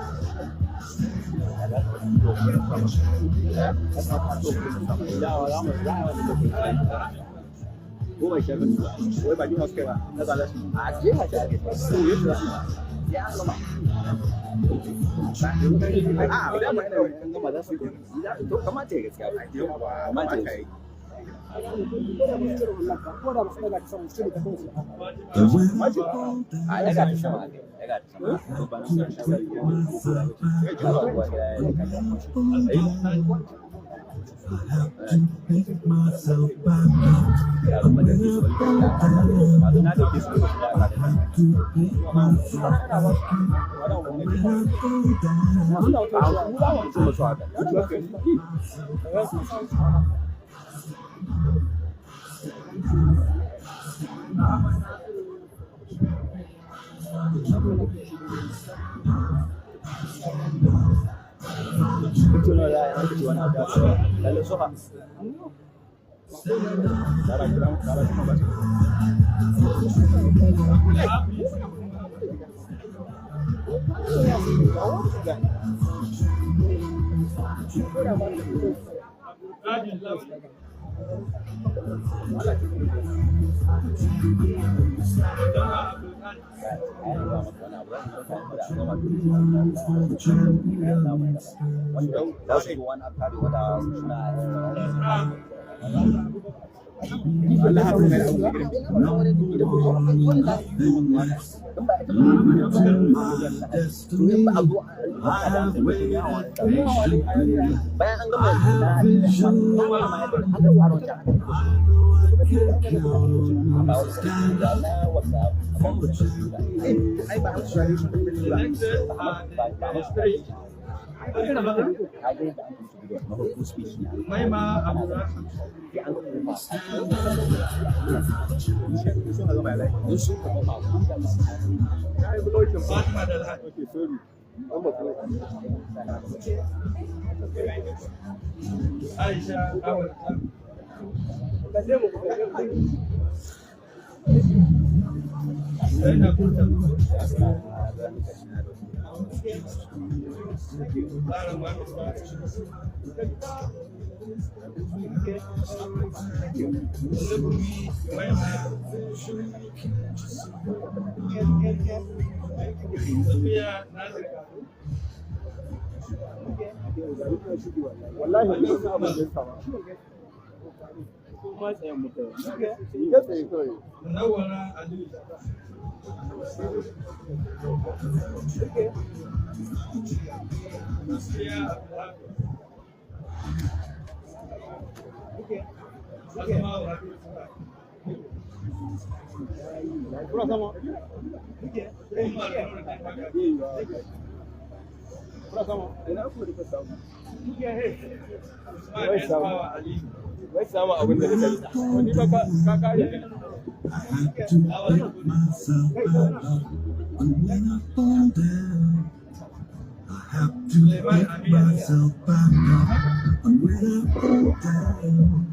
Speaker 9: I have to pick myself back up. When I fall down,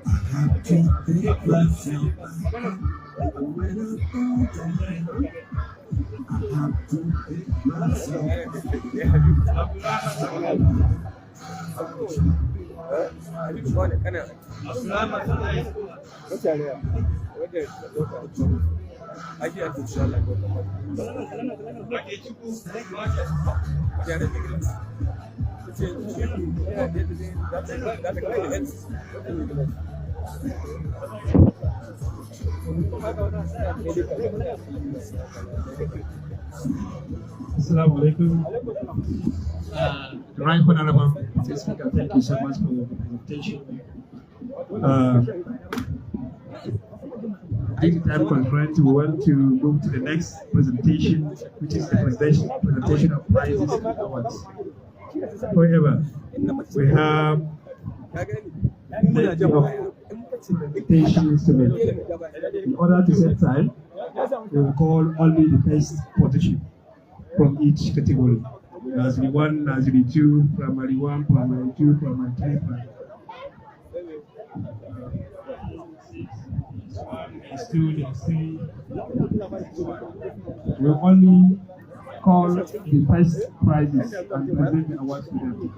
Speaker 9: I have to pick myself back up. When I fall
Speaker 3: Assalamu alaikum. Right Honorable Speaker, thank you so much for your presentation. Due to time constraint, we want to move to the next presentation, which is the presentation of prizes and awards. However, we have plenty of presentations to make. In order to save time, we will call only the best position from each category. Nursery 1, Nursery 2, Primary 1, Primary 2, Primary 3, Primary 3. We'll only call the first prizes and present the awards to them.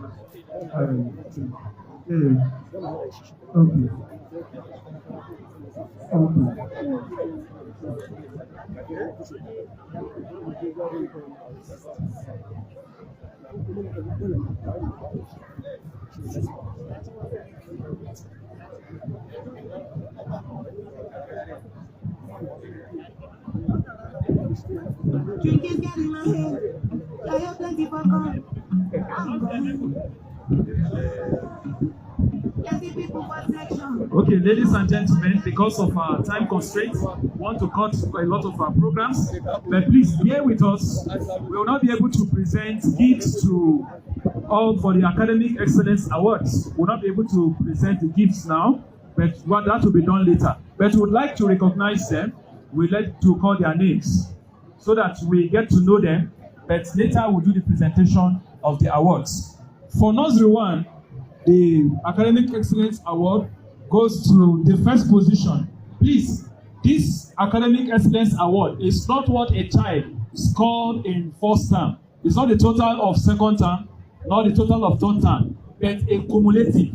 Speaker 12: Drink is getting my head. I have plenty for God.
Speaker 1: Okay, ladies and gentlemen, because of our time constraints, we want to cut a lot of our programs, but please bear with us. We will not be able to present gifts to all for the Academic Excellence Awards. We will not be able to present the gifts now, but that will be done later. But we would like to recognize them. We'd like to call their names so that we get to know them, but later we'll do the presentation of the awards. For Nursery 1, the Academic Excellence Award goes to the first position. Please, this Academic Excellence Award is not what a child scored in first term. It's not the total of second term, not the total of third term, but a cumulative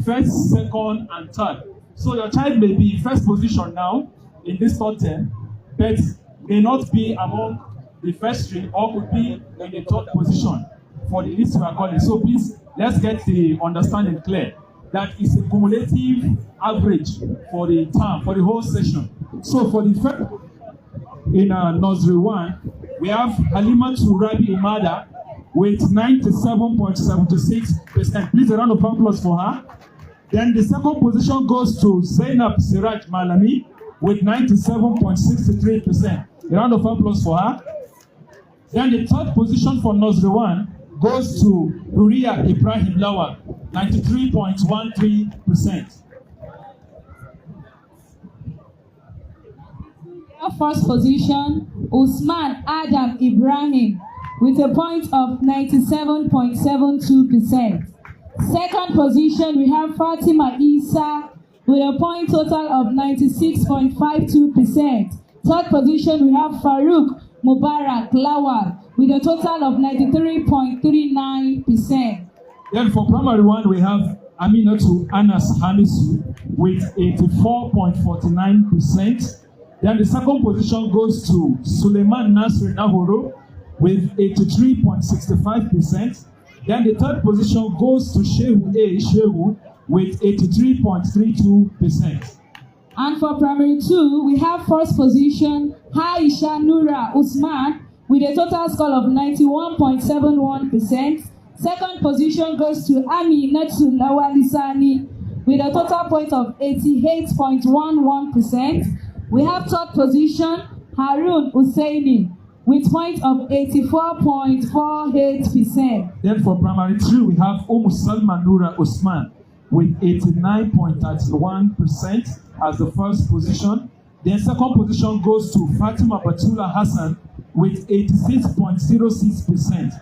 Speaker 1: first, second, and third. So your child may be in first position now in this third term, but may not be among the first three or could be in the third position for the list we are calling. So please, let's get the understanding clear. That is a cumulative average for the term, for the whole session. So for the first, in Nursery 1, we have Halima Turabi Umada with 97.76%. Please a round of applause for her. Then the second position goes to Zainab Siraj Malami with 97.63%. A round of applause for her. Then the third position for Nursery 1 goes to Huria Ibrahim Lawal, 93.13%.
Speaker 2: First position, Usman Adam Ibrahim with a point of 97.72%. Second position, we have Fatima Isa with a point total of 96.52%. Third position, we have Farouk Mubarak Lawal with a total of 93.39%.
Speaker 1: Then for Primary 1, we have Aminatu Anas Hamisu with 84.49%. Then the second position goes to Suleiman Nasri Nahoro with 83.65%. Then the third position goes to Shehu A. Shehu with 83.32%.
Speaker 2: And for Primary 2, we have first position Aisha Nura Usman with a total score of 91.71%. Second position goes to Ami Natsu Lawalisani with a total point of 88.11%. We have third position Harun Husseini with point of 84.48%.
Speaker 1: Then for Primary 2, we have Salma Nura Usman with 89.31% as the first position. Then second position goes to Fatima Batula Hassan with 86.06%.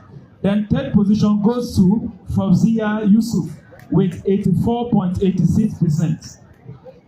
Speaker 1: Then third position goes to Fawzia Yusuf with 84.86%.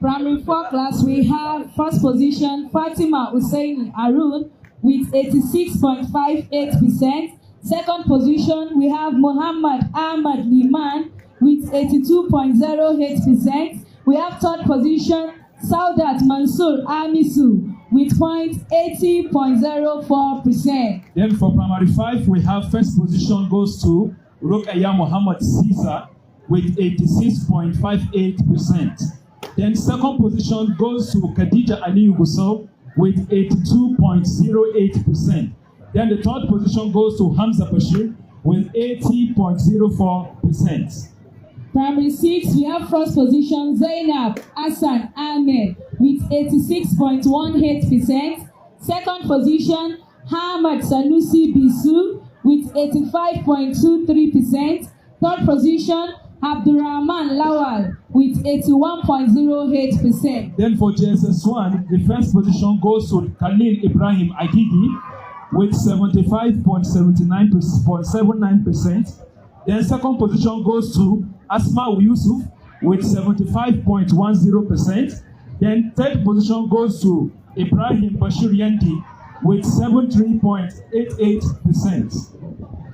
Speaker 2: Primary 4 class, we have first position Fatima Hussein Arun with 86.58%. Second position, we have Muhammad Ahmad Liman with 82.08%. We have third position, Saudat Mansour Amisu with 80.04%.
Speaker 1: Then for primary 5, we have first position goes to Rukaya Muhammad Sisa with 86.58%. Then second position goes to Khadija Ali Gusau with 82.08%. Then the third position goes to Hamza Bashir with 80.04%.
Speaker 2: Primary 6, we have first position Zainab Hassan Ahmed with 86.18%. Second position Hamad Sanusi Bisu with 85.23%. Third position Abdurrahman Lawal with 81.08%.
Speaker 1: Then for JSS1, the first position goes to Khalil Ibrahim Agigi with 75.79%. Then second position goes to Asma Yusuf with 75.10%. Then third position goes to Ibrahim Bashir Yendi with 73.88%.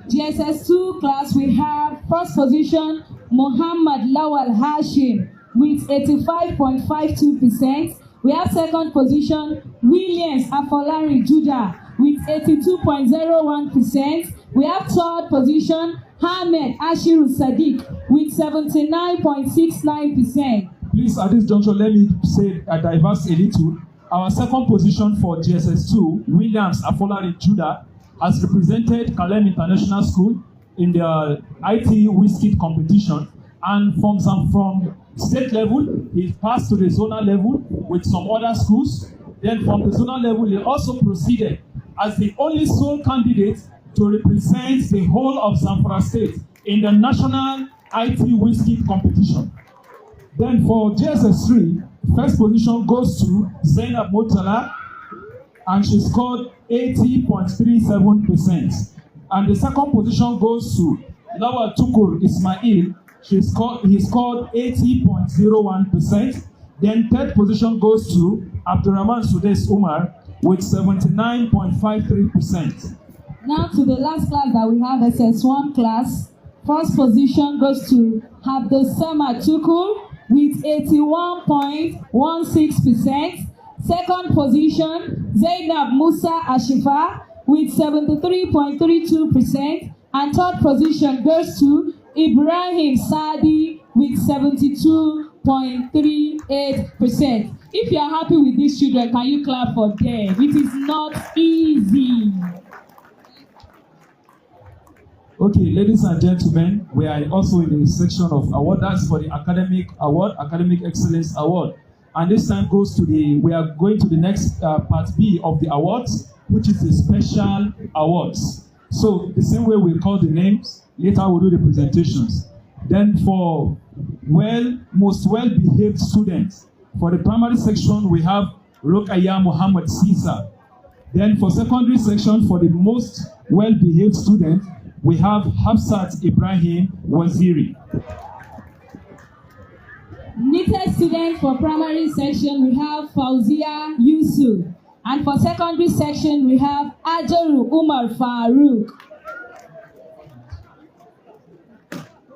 Speaker 2: GSS2 class, we have first position Muhammad Lawal Hashim with 85.52%. We have second position Williams Afolari Judah with 82.01%. We have third position Ahmed Ashiru Sadiq with 79.69%.
Speaker 1: Please, at this juncture, let me say diverse a little. Our second position for GSS2, Williams Afolari Judah, has represented Kalem International School in the IT Whiskey competition, and from state level, he passed to the zonal level with some other schools. Then from the zonal level, he also proceeded as the only sole candidate to represent the whole of Zamfara State in the national IT Whiskey competition. Then for GSS3, first position goes to Zainab Motala, and she scored 80.37%. And the second position goes to Lawal Tukur Ismail. He scored 80.01%. Then third position goes to Abdurrahman Sudes Umar with 79.53%.
Speaker 2: Now to the last class that we have, SS1 class. First position goes to Abdul Samad Tukur with 81.16%. Second position, Zainab Musa Ashifa with 73.32%. And third position goes to Ibrahim Sadi with 72.38%. If you are happy with these children, can you clap for them? It is not easy.
Speaker 1: Okay, ladies and gentlemen, we are also in the section of award. That's for the academic award, academic excellence award. And this time we are going to the next part B of the awards, which is the special awards. So the same way we call the names, later we'll do the presentations. Then for most well-behaved students, for the primary section, we have Rukaya Muhammad Sisa. Then for secondary section, for the most well-behaved student, we have Hafsat Ibrahim Waziri.
Speaker 2: Neatest student for primary section, we have Fauzia Yusuf. And for secondary section, we have Ajaru Umar Farouk.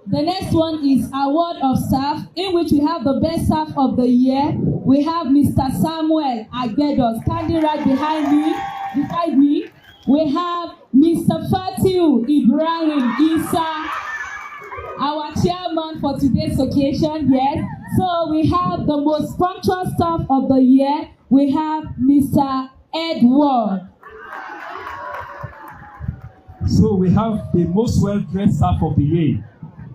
Speaker 2: The next one is Award of Staff, in which we have the best staff of the year. We have Mr. Samuel Agbedo standing right beside me. We have Mr. Fatiu Ibrahim Isa, our chairman for today's occasion, yes. So we have the most punctual staff of the year. We have Mr. Edward.
Speaker 1: So we have the most well-dressed staff of the year.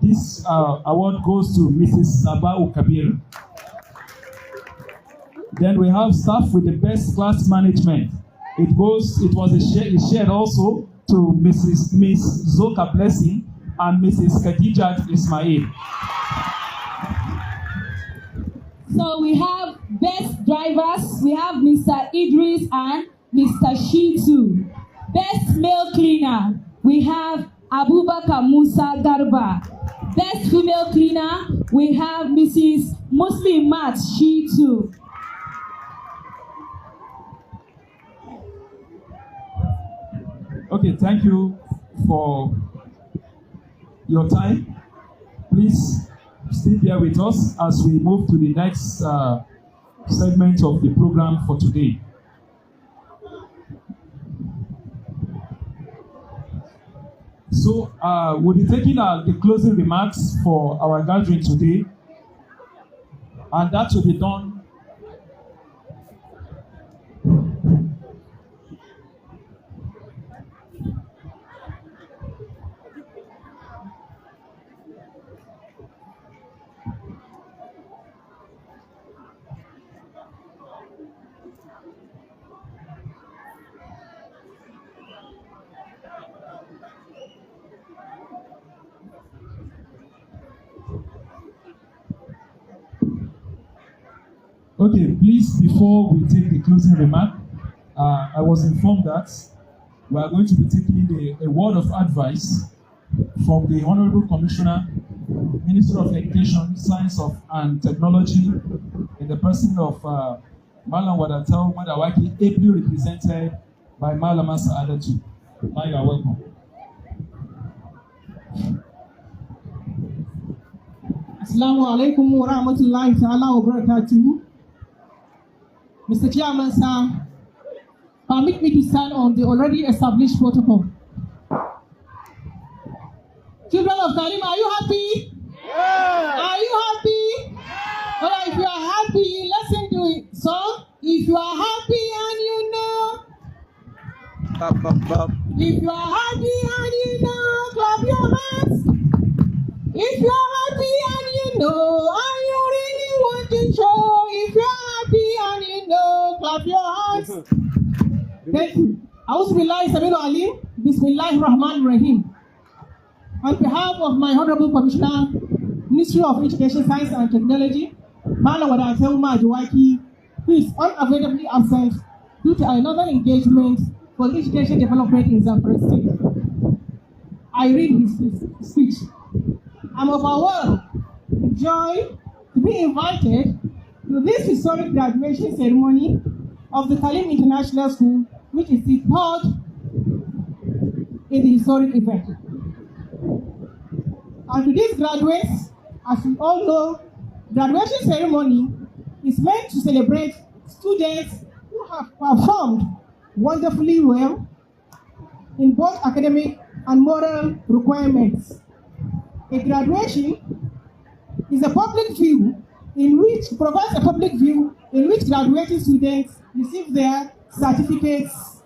Speaker 1: This award goes to Mrs. Sabah Kabir. Then we have staff with the best class management. It was shared also to Miss Zoka Blessing and Mrs. Khadijat Ismail.
Speaker 2: So we have best drivers. We have Mr. Idris and Mr. Shitu. Best male cleaner. We have Abubakar Musa Garba. Best female cleaner. We have Mrs. Muslimat Shitu.
Speaker 1: Okay, thank you for your time. Please stay here with us as we move to the next segment of the program for today. So we'll be taking the closing remarks for our gathering today, and that will be done Okay, please, before we take the closing remark, I was informed that we are going to be taking a word of advice from the Honorable Commissioner, Minister of Education, Science and Technology, in the person of Malam Wadatau Madawaki, ably represented by Malama Sa'adatu. Now you are welcome.
Speaker 14: Assalamu alaikum wa rahmatullahi ta'ala wa barakatuhu. Mr. Chairman, sir, permit me to stand on the already established protocol. Children of Kalem, are you happy? Yeah. Are you happy? Yeah. Alright, if you are happy, listen to it. So, if you are happy and you know, if you are happy and you know, clap your hands. If you are happy and you know, and you really want to show, if you are happy and you know, clap your hands. Thank you. Auzubillahi Samiru Alim, Bismillahir Rahmanir Rahim. On behalf of my Honorable Commissioner, Ministry of Education, Science and Technology, Malam Wadatau Madawaki, who is unavoidably absent due to another engagement for education development in Zamfara State. I read his speech. I'm overwhelmed with joy to be invited to this historic graduation ceremony of the Kalem International School, which is the third in the historic event. And to these graduates, as we all know, graduation ceremony is meant to celebrate students who have performed wonderfully well in both academic and moral requirements. A graduation is a public view provides a public view in which graduating students receive their certificates,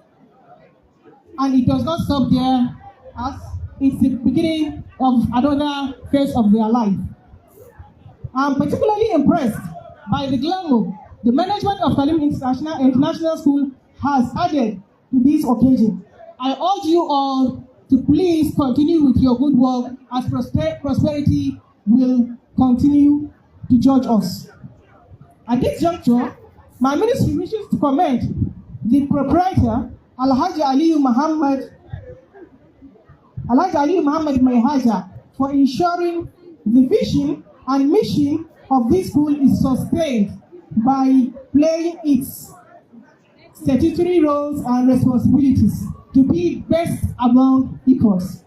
Speaker 14: and it does not stop there, as it's the beginning of another phase of their life. I'm particularly impressed by the glamour the management of Kalem International School has added to this occasion. I urge you all to please continue with your good work, as prosperity will continue to judge us. At this juncture, my ministry wishes to commend the proprietor, Alhaji Aliyu Muhammad Mayhaja, for ensuring the vision and mission of this school is sustained by playing its statutory roles and responsibilities to be best among equals.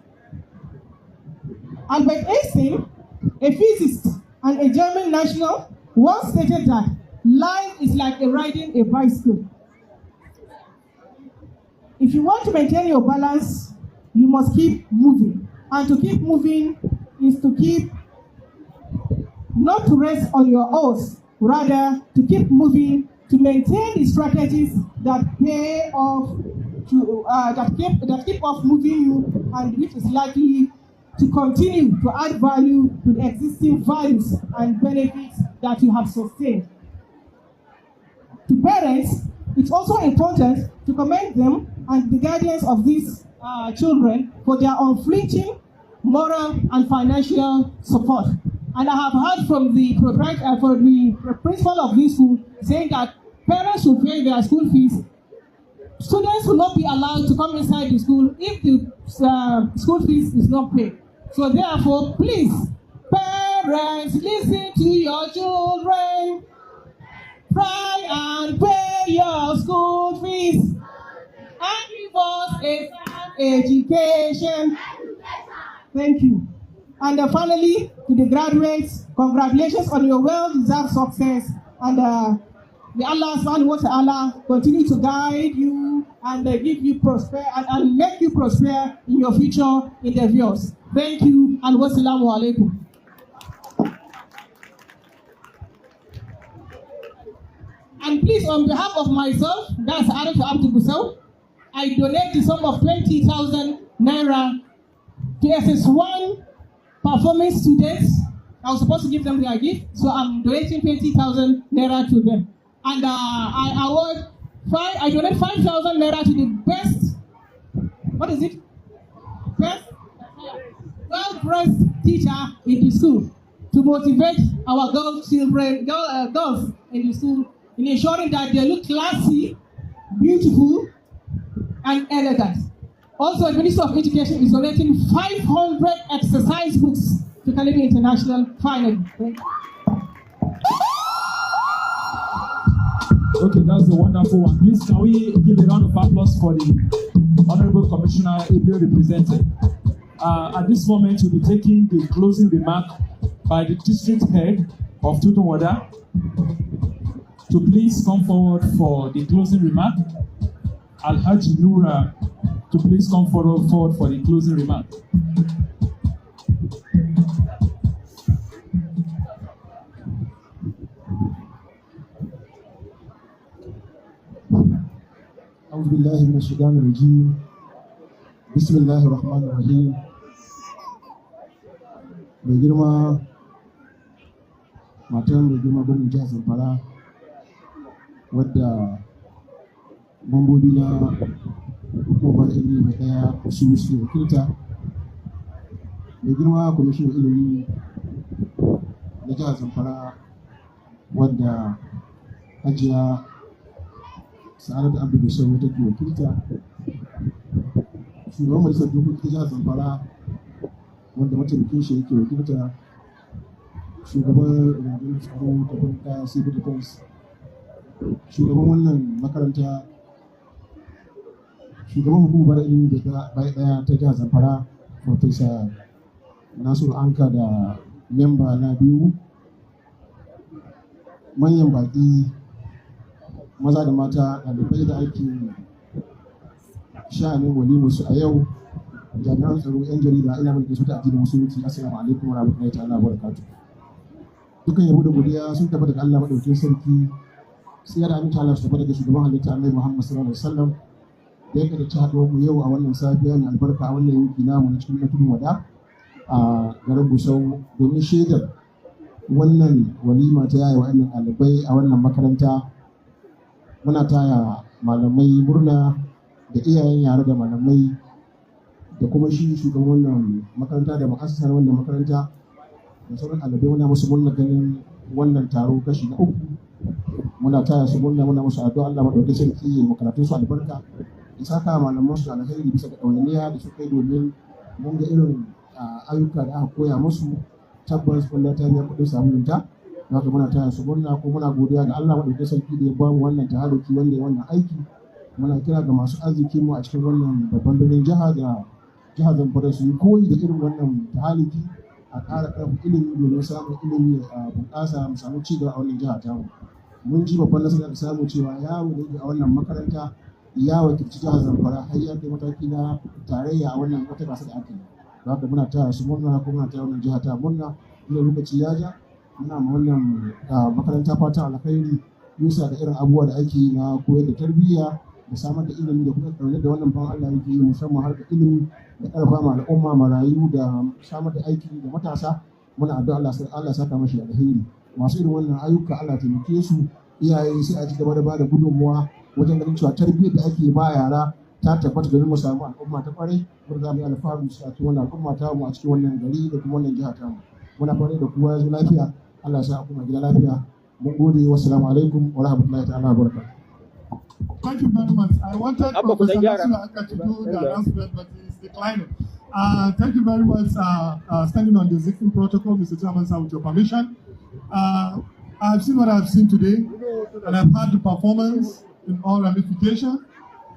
Speaker 14: Albert Einstein, a physicist and a German national, once stated that life is like riding a bicycle. If you want to maintain your balance, you must keep moving. And to keep moving is to keep, not to rest on your oars, rather to keep moving, to maintain the strategies that pay off, that keep off moving you, and which is likely to continue to add value to the existing values and benefits that you have sustained. To parents, it's also important to commend them and the guardians of these children for their unflinching moral and financial support. And I have heard from the principal of this school saying that parents will pay their school fees. Students will not be allowed to come inside the school if the school fees is not paid. So therefore, please, parents, listen to your children. Try and pay your school fees and give us a education. Thank you. And finally, to the graduates, congratulations on your well-deserved success. And may Allah subhanahu wa ta'ala continue to guide you and give you prosper and make you prosper in your future endeavors. Thank you and wassalamu alaikum. And please, on behalf of myself, that's Arif Abdul Gusau, I donate the sum of 20,000 naira to SS1 performing students. I was supposed to give them their gift, so I'm donating 20,000 naira to them. And I donate 5,000 naira to the best, what is it? Best well-dressed teacher in the school to motivate our girls in the school in ensuring that they look classy, beautiful, and elegant. Also, the Ministry of Education is donating 500 exercise books to Kalem International finally.
Speaker 1: Okay, that's a wonderful one. Please, can we give a round of applause for the Honorable Commissioner ably represented. At this moment, we'll be taking the closing remark by the district head of Tutunwada to please come forward for the closing remark. Alhaji Nura to please come forward for the closing remark.
Speaker 15: أعوذ بالله من الشيطان الرجيم بسم الله الرحمن الرحيم mai girma matan mai girma gwamnan jihar Zamfara wadda mambobi na hukumar ilimi da daya su wakilta, mai girma kwamishinan ilimi na jihar Zamfara wadda hajiya Sa'adatu Abdu Gusau take wakilta, shugaban majalisar dokokin jihar Zamfara wanda mataimakin shi yake wakilta, shugaban rundunar tsaro ta kwanta civil defense, shugaban wannan makaranta, shugaban hukumar ilimi da bai daya ta jihar Zamfara Professor Nasiru Anka da memba na biyu, manyan baki maza da mata, ɗalibai da ake sha'anin walimarsu a yau, jami'an tsaro, 'yan jarida, ina mulkin su ta addinin musulunci. Assalamu alaikum wa rahmatullahi ta'ala wa barakatuh. Dukkan yabo da godiya sun tabbata daga Allah madaukakin sarki, sai da aminta Allah su tabbata daga shugaban halitta Annabi Muhammad sallallahu alaihi wasallam da yake da ci haɗuwar mu yau a wannan safiya mai albarka a wannan yanki namu na cikin Tudun Wada a garin Gusau domin shaidar wannan walima ta yaya wa'annan ɗalibai a wannan makaranta. Muna taya malamai murna da iyayen yare da malamai da kuma shi shugaban wannan makaranta da ma'asasar wannan makaranta da sauran ɗalibai. Muna musu murna ganin wannan taro kashi na 3. Muna taya su murna, muna musu addu'a Allah madaukakin sarki ya makarantun su albarka, ya saka malaman su alheri bisa ga ɗawainiya da suka yi domin mun ga irin ayyuka da aka koya musu. Tabbas kullum ta biya kuɗin sabulunta. Haka muna taya su murna ko muna godiya ga Allah madaukakin sarki da ya ba mu wannan taharuki wanda ya wannan aiki. Muna kira ga masu arziki mu a cikin wannan babban birnin jiha da jihar Zamfara su yi koyi da irin wannan taharuki, a ƙara ƙarfin ilimi domin samun ilimi a bunƙasa, mu samu ci gaba a wannan jiha ta mu. Mun ji babban nasarar da samu cewa yaro da yake a wannan makaranta ya wakilci jihar Zamfara har ya kai mataki na tarayya a wannan wata gasa da aka yi. Haka muna taya su murna ko muna taya wannan jiha ta murna. Ina lokaci ya ja, muna ma wannan makaranta fatan alkhairi bisa da irin abubuwa da ake na koyar da tarbiyya da samar da ilimi da kuma ɗauke da wannan bawan Allah yake yi, musamman har da ilimi da ƙarfa ma al'umma marayu da samar da aiki da matasa. Muna addu'a Allah saka mashi alheri. Masu irin wannan ayyuka Allah taimake su, iyaye sai a ci gaba da bada gudunmuwa wajen ganin cewa tarbiyyar da ake ba yara ta tabbata domin mu samu al'umma ta kwarai wanda za mu yi alfahari a cikin wannan al'umma ta mu a cikin wannan gari da kuma wannan jiha ta mu. Muna fara da kowa ya zo lafiya, Allah ya sa kuma gida lafiya. Mun gode, wassalamu alaikum wa rahmatullahi ta'ala wa barakatuh.
Speaker 8: Thank you very much. I wanted Professor Nasiru Anka to do the announcement, but he is declining. Thank you very much. Standing on the existing protocol, Mr. Chairman, sir, with your permission. I have seen what I have seen today, and I've had the performance in all ramifications,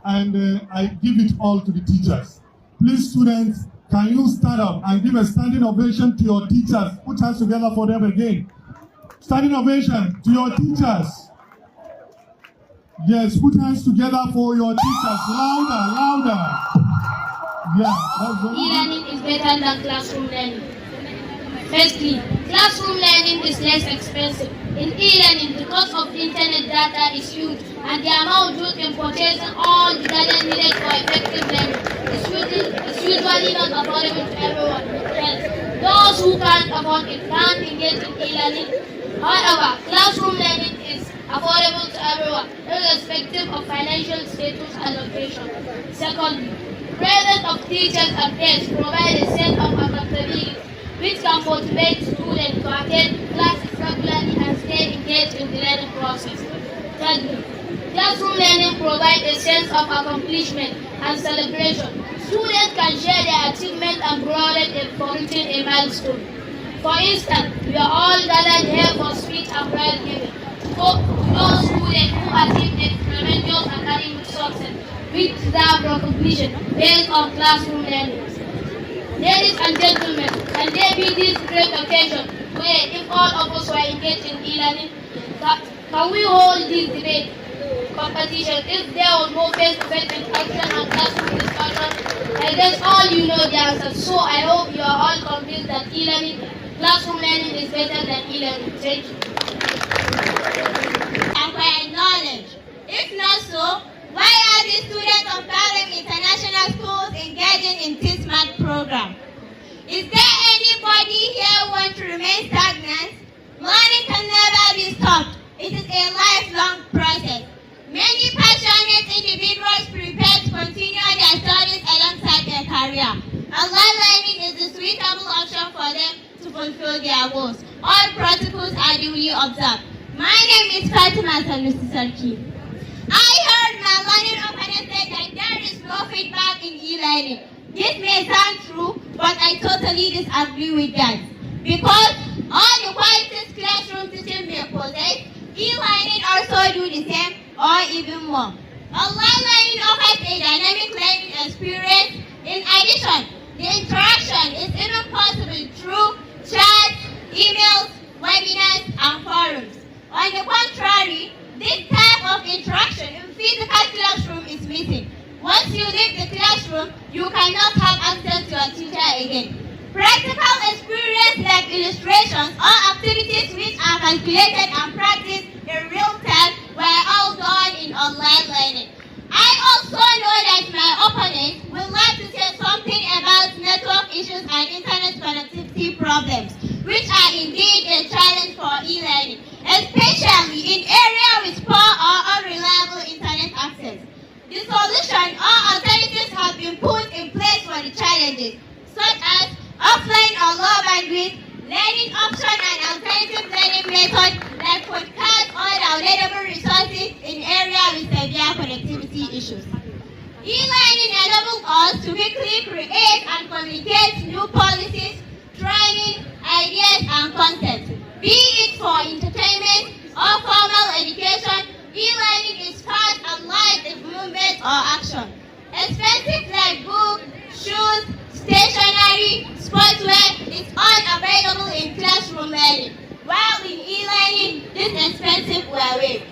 Speaker 8: and I give it all to the teachers. Please, students, can you stand up and give a standing ovation to your teachers? Put hands together for them again. Standing ovation to your teachers. Yes, put hands together for your teachers. Louder, louder. Yeah, that's very
Speaker 6: E-learning is better than classroom learning. Firstly, classroom learning is less expensive. In e-learning, the cost of internet data is huge, and the amount used in purchasing all the data needed for effective learning is usually not affordable to everyone. Hence, those who can't afford it can't engage in e-learning. However, classroom learning is affordable to everyone, irrespective of financial status and location. Secondly, presence of teachers and peers provide a sense of accountability, which can motivate students to attend classes regularly and stay engaged in the learning process. Thirdly, classroom learning provides a sense of accomplishment and celebration. Students can share their achievements and broaden it for reaching a milestone. For instance, we are all gathered here for speech and prize giving to those students who achieved a tremendous academic success, which deserve recognition based on classroom learning. Ladies and gentlemen, can there be this great occasion where if all of us were engaged in e-learning, can we hold this debate competition if there was no face-to-face interaction and classroom discussion? I guess all you know the answer, so I hope you are all convinced that e-learning, classroom learning is better than e-learning. Thank you.
Speaker 16: And for knowledge. If not so, why are the students of Kalem International Schools engaging in this math program? Is there anybody here who wants to remain stagnant? Learning can never be stopped. It is a lifelong process. Many passionate individuals prepare to continue their studies alongside their career. Online learning is the suitable option for them to fulfill their goals. All protocols are duly observed. My name is Fatima Sanusi Sarki. I heard my learning opponent say that there is no feedback in e-learning. This may sound true, but I totally disagree with that. Because all the qualities classroom teaching may possess, e-learning also do the same or even more. Online learning offers a dynamic learning experience. In addition, the interaction is even possible through chats, emails, webinars, and forums. On the contrary, this type of interaction in physical classroom is missing. Once you leave the classroom, you cannot have access to your teacher again. Practical experience like illustrations or activities which are calculated and practiced in real time were all done in online learning. I also know that my opponent would like to say something about network issues and internet connectivity problems, which are indeed a challenge for e-learning, especially in areas with poor or unreliable internet access. The solution or alternatives have been put in place for the challenges, such as offline or low bandwidth, learning option and alternative learning methods like podcasts or downloadable resources in areas with severe connectivity issues. E-learning enables us to quickly create and communicate new policies, training, ideas, and concepts. Be it for entertainment or formal education, e-learning is fast and light in movement or action. Expensive like books, shoes, stationery, sportswear is unavailable in classroom learning, while in e-learning, these expenses were waived.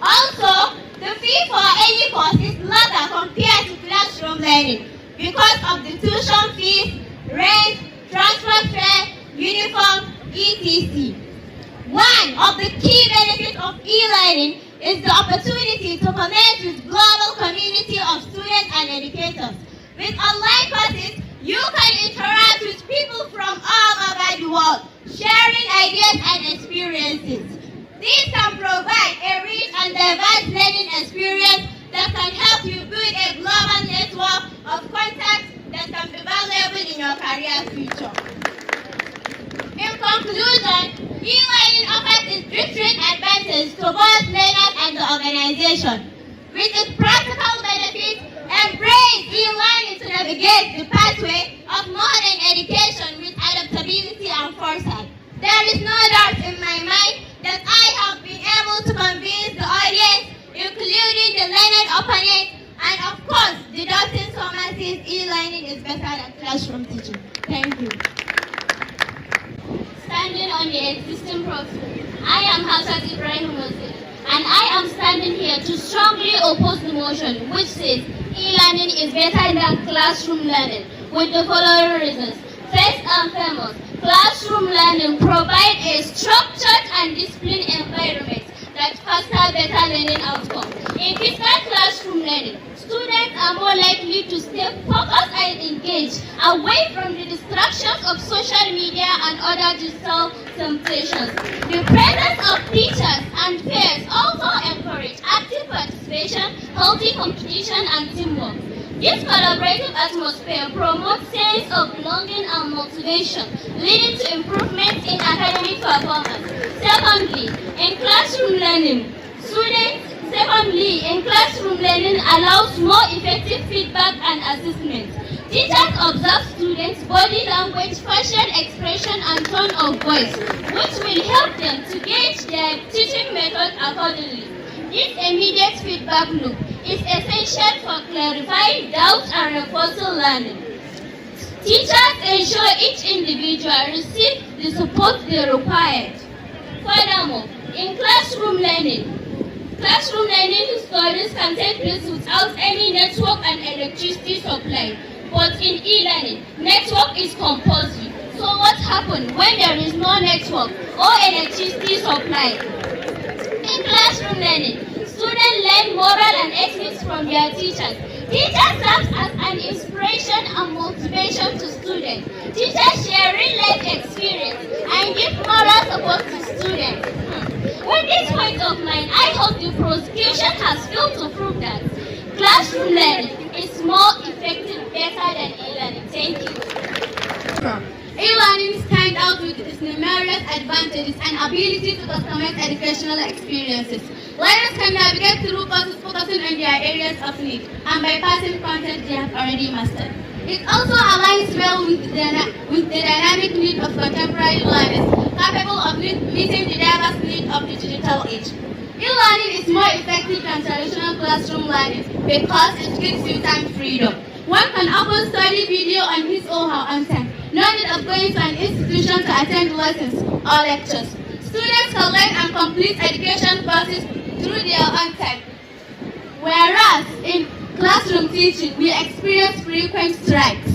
Speaker 16: Also, the fee for any course is lower compared to classroom learning because of the tuition fees, rent, transport fare, uniform, etc. One of the key benefits of e-learning is the opportunity to connect with global community of students and educators. With online courses, you can interact with people from all over the world, sharing ideas and experiences. This can provide a rich and diverse learning experience that can help you build a global network of contacts that can be valuable in your career future. In conclusion, e-learning offers its distinct advantages to both learners and the organization. With its practical benefits, embrace e-learning to navigate the pathway of modern education with adaptability and foresight. There is no doubt in my mind that I have been able to convince the audience, including the learned opponents, and of course, the Dr. Thomas's is better than classroom teaching. Thank you. Standing on the existing proposal, I am Hafsat Ibrahim Moses, and I am standing here to strongly oppose the motion which says e-learning is better than classroom learning with the following reasons. First and foremost, classroom learning provides a structured and disciplined environment that fosters better learning outcomes. In physical classroom learning, students are more likely to stay focused and engaged away from the distractions of social media and other digital temptations. The presence of teachers and peers also encourage active participation, healthy competition, and teamwork. This collaborative atmosphere promotes sense of belonging and motivation, leading to improvements in academic performance. Secondly, in classroom learning allows more effective feedback and assessment. Teachers observe students' body language, facial expression, and tone of voice, which will help them to gauge their teaching method accordingly. This immediate feedback loop is essential for clarifying doubts and reinforcing learning. Teachers ensure each individual receives the support they require. Furthermore, in classroom learning studies can take place without any network and electricity supply. But in e-learning, network is compulsory. So what happens when there is no network or electricity supply? In classroom learning, students learn moral and ethics from their teachers. Teachers serve as an inspiration and motivation to students. Teachers share real-life experience and give moral support to students. With this point of mind, I hope the prosecution has failed to prove that classroom learning is more effective, better than e-learning. Thank you. E-learning stands out with its numerous advantages and ability to customize educational experiences. Learners can navigate through courses focusing on their areas of need and bypassing content they have already mastered. It also aligns well with the dynamic needs of contemporary learners, capable of meeting the diverse needs of the digital age. E-learning is more effective than traditional classroom learning because it gives you time freedom. One can often study video on his or her own time, no need of going to an institution to attend lessons or lectures. Students can learn and complete education courses through their own time. Whereas in classroom teaching, we experience frequent strikes.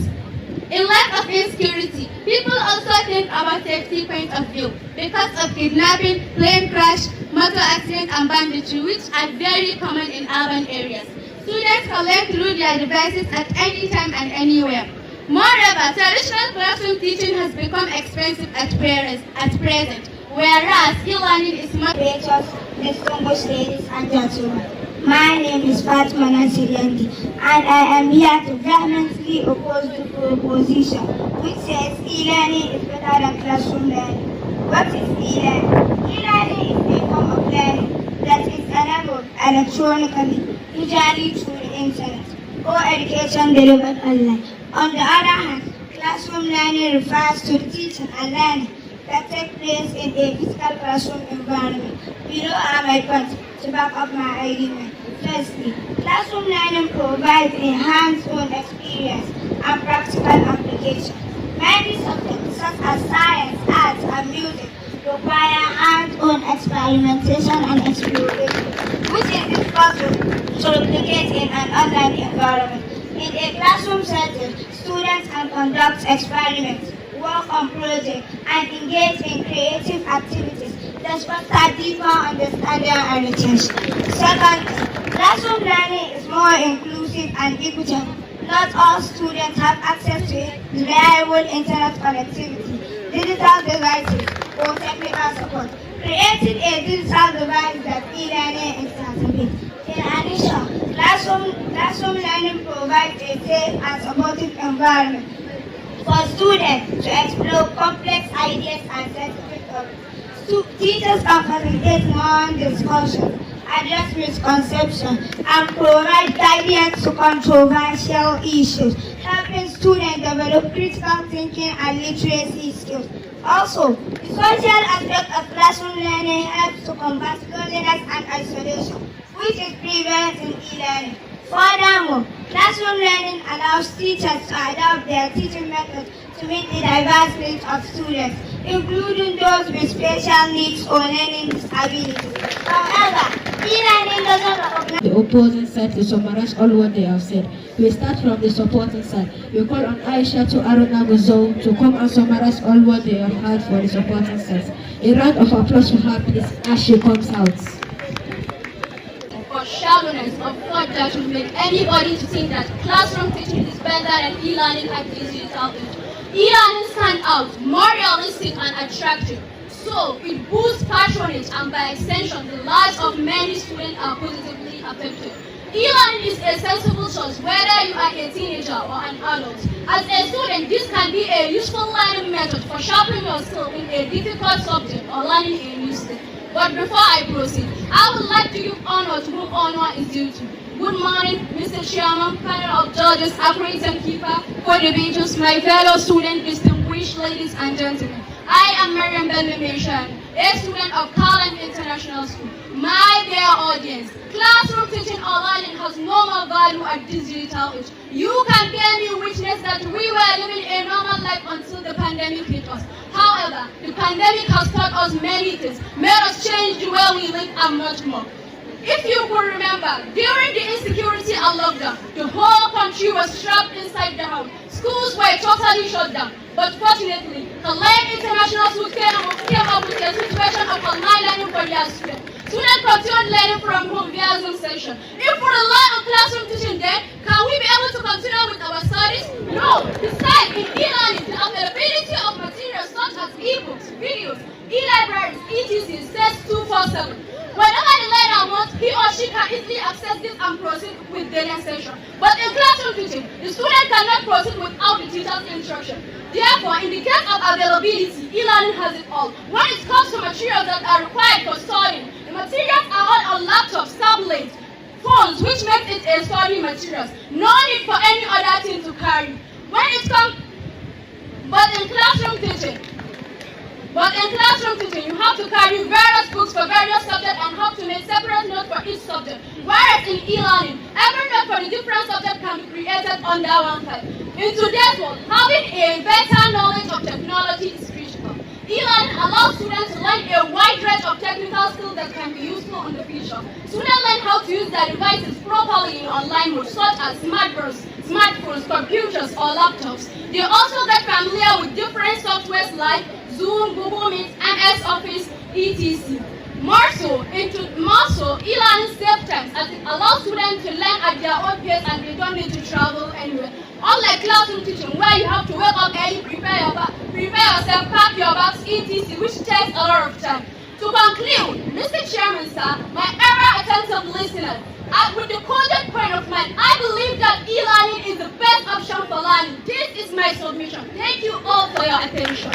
Speaker 16: In light of insecurity, people also think about safety point of view because of kidnapping, plane crash, motor accident, and banditry, which are very common in urban areas. Students can learn through their devices at any time and anywhere. Moreover, traditional classroom teaching has become expensive at present, whereas e-learning is much
Speaker 17: better. Distinguished ladies and gentlemen, my name is Fatima Nasiriandi, and I am here to vehemently oppose the proposition which says e-learning is better than classroom learning. What is e-learning? E-learning is a form of learning that is enabled electronically, usually through the internet, or education delivered online. On the other hand, classroom learning refers to the teaching and learning that take place in a physical classroom environment. Below are my points to back up my argument. Firstly, classroom learning provides a hands-on experience and practical application. Many subjects such as science, arts, and music require hands-on experimentation and exploration, which is difficult to replicate in an online environment. In a classroom setting, students can conduct experiments, work on projects, and engage in creative activities that foster deeper understanding and retention. Second, classroom learning is more inclusive and equitable. Not all students have access to reliable internet connectivity, digital devices, or technical support. Creating a digital device that e-learning is accessible. In addition, classroom learning provides a safe and supportive environment for students to explore complex ideas and scientific topics. Teachers can facilitate non-discussion, address misconceptions, and provide guidance to controversial issues, helping students develop critical thinking and literacy skills. Also, the social aspect of classroom learning helps to combat loneliness and isolation, which is prevalent in e-learning. Furthermore, classroom learning allows teachers to adapt their teaching methods to meet the diverse needs of students, including those with special needs or learning disabilities. However, e-learning doesn't recognize
Speaker 18: the opposing side to summarize all what they have said. We start from the supporting side. We call on Aisha to Aruna Gusau to come and summarize all what they have heard for the supporting side. A round of applause for her, please, as she comes out.
Speaker 19: For shallowness of thought that would make anybody to think that classroom teaching is better than e-learning activities without it. E-learning stands out, more realistic and attractive. So it boosts patronage and by extension the lives of many students are positively affected. E-learning is a sensible choice whether you are a teenager or an adult. As a student, this can be a useful learning method for sharpening your skill in a difficult subject or learning a new skill. But before I proceed, I would like to give honor to whom honor is due to. Good morning, Mr. Chairman, panel of judges, accredited keeper, co-debaters, my fellow students, distinguished ladies and gentlemen. I am Mariam Bello-Meshan, a student of Kalem International School. My dear audience, classroom teaching or learning has no more value at this digital age. You can bear me witness that we were living a normal life until the pandemic hit us. However, the pandemic has taught us many things, made us change the way we live and much more. If you could remember, during the insecurity and lockdown, the whole country was trapped inside the house. Schools were totally shut down. But fortunately, Kalem International School came up with a situation of online learning for their students. Students continued learning from home via Zoom session. If we rely on classroom teaching then, can we be able to continue with our studies? No. Besides, in e-learning, the availability of materials such as e-books, videos, e-libraries, etc. says 247. Whenever the learner wants, he or she can easily access this and proceed with the next session. But in classroom teaching, the student cannot proceed without the teacher's instruction. Therefore, in the case of availability, e-learning has it all. When it comes to materials that are required for studying, the materials are all on laptops, tablets, phones, which makes it a study materials. No need for any other thing to carry. But in classroom teaching, you have to carry various books for various subjects and have to make separate notes for each subject. Whereas in e-learning, every note for the different subject can be created under one file. In today's world, having a better knowledge of technology is critical. E-learning allows students to learn a wide range of technical skills that can be useful in the future. Students learn how to use their devices properly in online mode, such as smartphones, computers, or laptops. They also get familiar with different softwares like Zoom, Google Meet, MS Office, etc. More so, e-learning saves time as it allows students to learn at their own pace and they don't need to travel anywhere. Unlike classroom teaching, where you have to wake up early, prepare yourself, pack your bags, etc., which takes a lot of time. To conclude, Mr. Chairman, sir, my ever-attentive listeners, with the coded point of mine, I believe that e-learning is the best option for learning. This is my submission. Thank you all for your attention.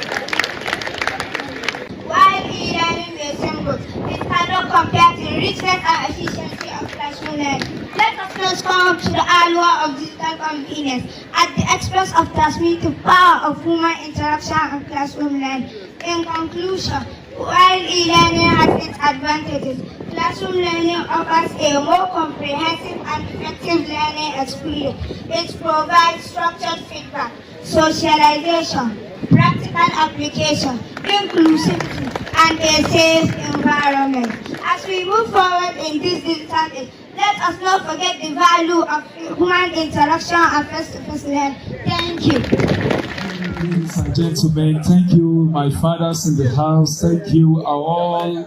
Speaker 17: While e-learning may seem good, it cannot compare to the richness and efficiency of classroom learning. Let us not come to the allure of digital convenience at the expense of transmitting power of human interaction and classroom learning. In conclusion, while e-learning has its advantages, classroom learning offers a more comprehensive and effective learning experience. It provides structured feedback, socialization, practical application, inclusivity, and a safe environment. As we move forward in this digital age, let us not forget the value of human interaction and face-to-face learning. Thank you.
Speaker 1: Ladies and gentlemen, thank you, my fathers in the house. Thank you, all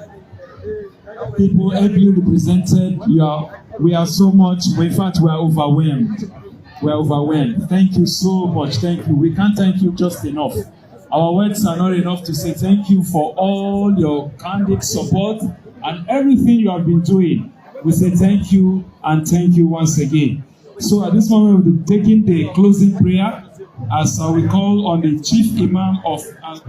Speaker 1: people ably represented. We are so much. In fact, we are overwhelmed. We are overwhelmed. Thank you so much. Thank you. We can't thank you just enough. Our words are not enough to say thank you for all your candid support and everything you have been doing. We say thank you and thank you once again. So at this moment, we'll be taking the closing prayer as we call on the Chief Imam of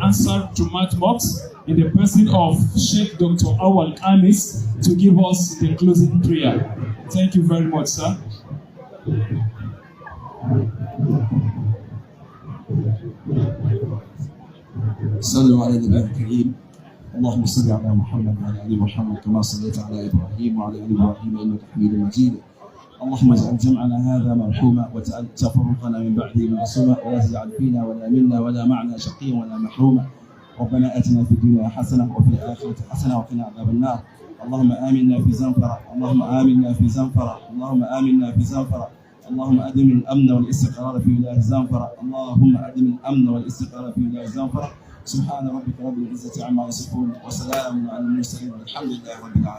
Speaker 1: Ansar Jumat Mosque in the person of Sheikh Dr. Awal Anis to give us the closing prayer. Thank you very much, sir.
Speaker 20: صلوا على النبي الكريم اللهم صل على محمد وعلى ال محمد كما صليت على ابراهيم وعلى ال ابراهيم انك حميد مجيد اللهم اجعل جمعنا هذا مرحوما وتعال تفرقنا من بعده معصوما ولا تجعل فينا ولا منا ولا معنا شقيا ولا محروما. ربنا اتنا في الدنيا حسنه وفي الاخره حسنه وقنا عذاب النار. اللهم امنا في زنفره، اللهم امنا في زنفره، اللهم امنا في زنفره. اللهم ادم الامن والاستقرار في ولايه زنفره، اللهم ادم الامن والاستقرار في ولايه زنفره. سبحان ربك رب العزه عما يصفون وسلام على المرسلين والحمد لله رب العالمين.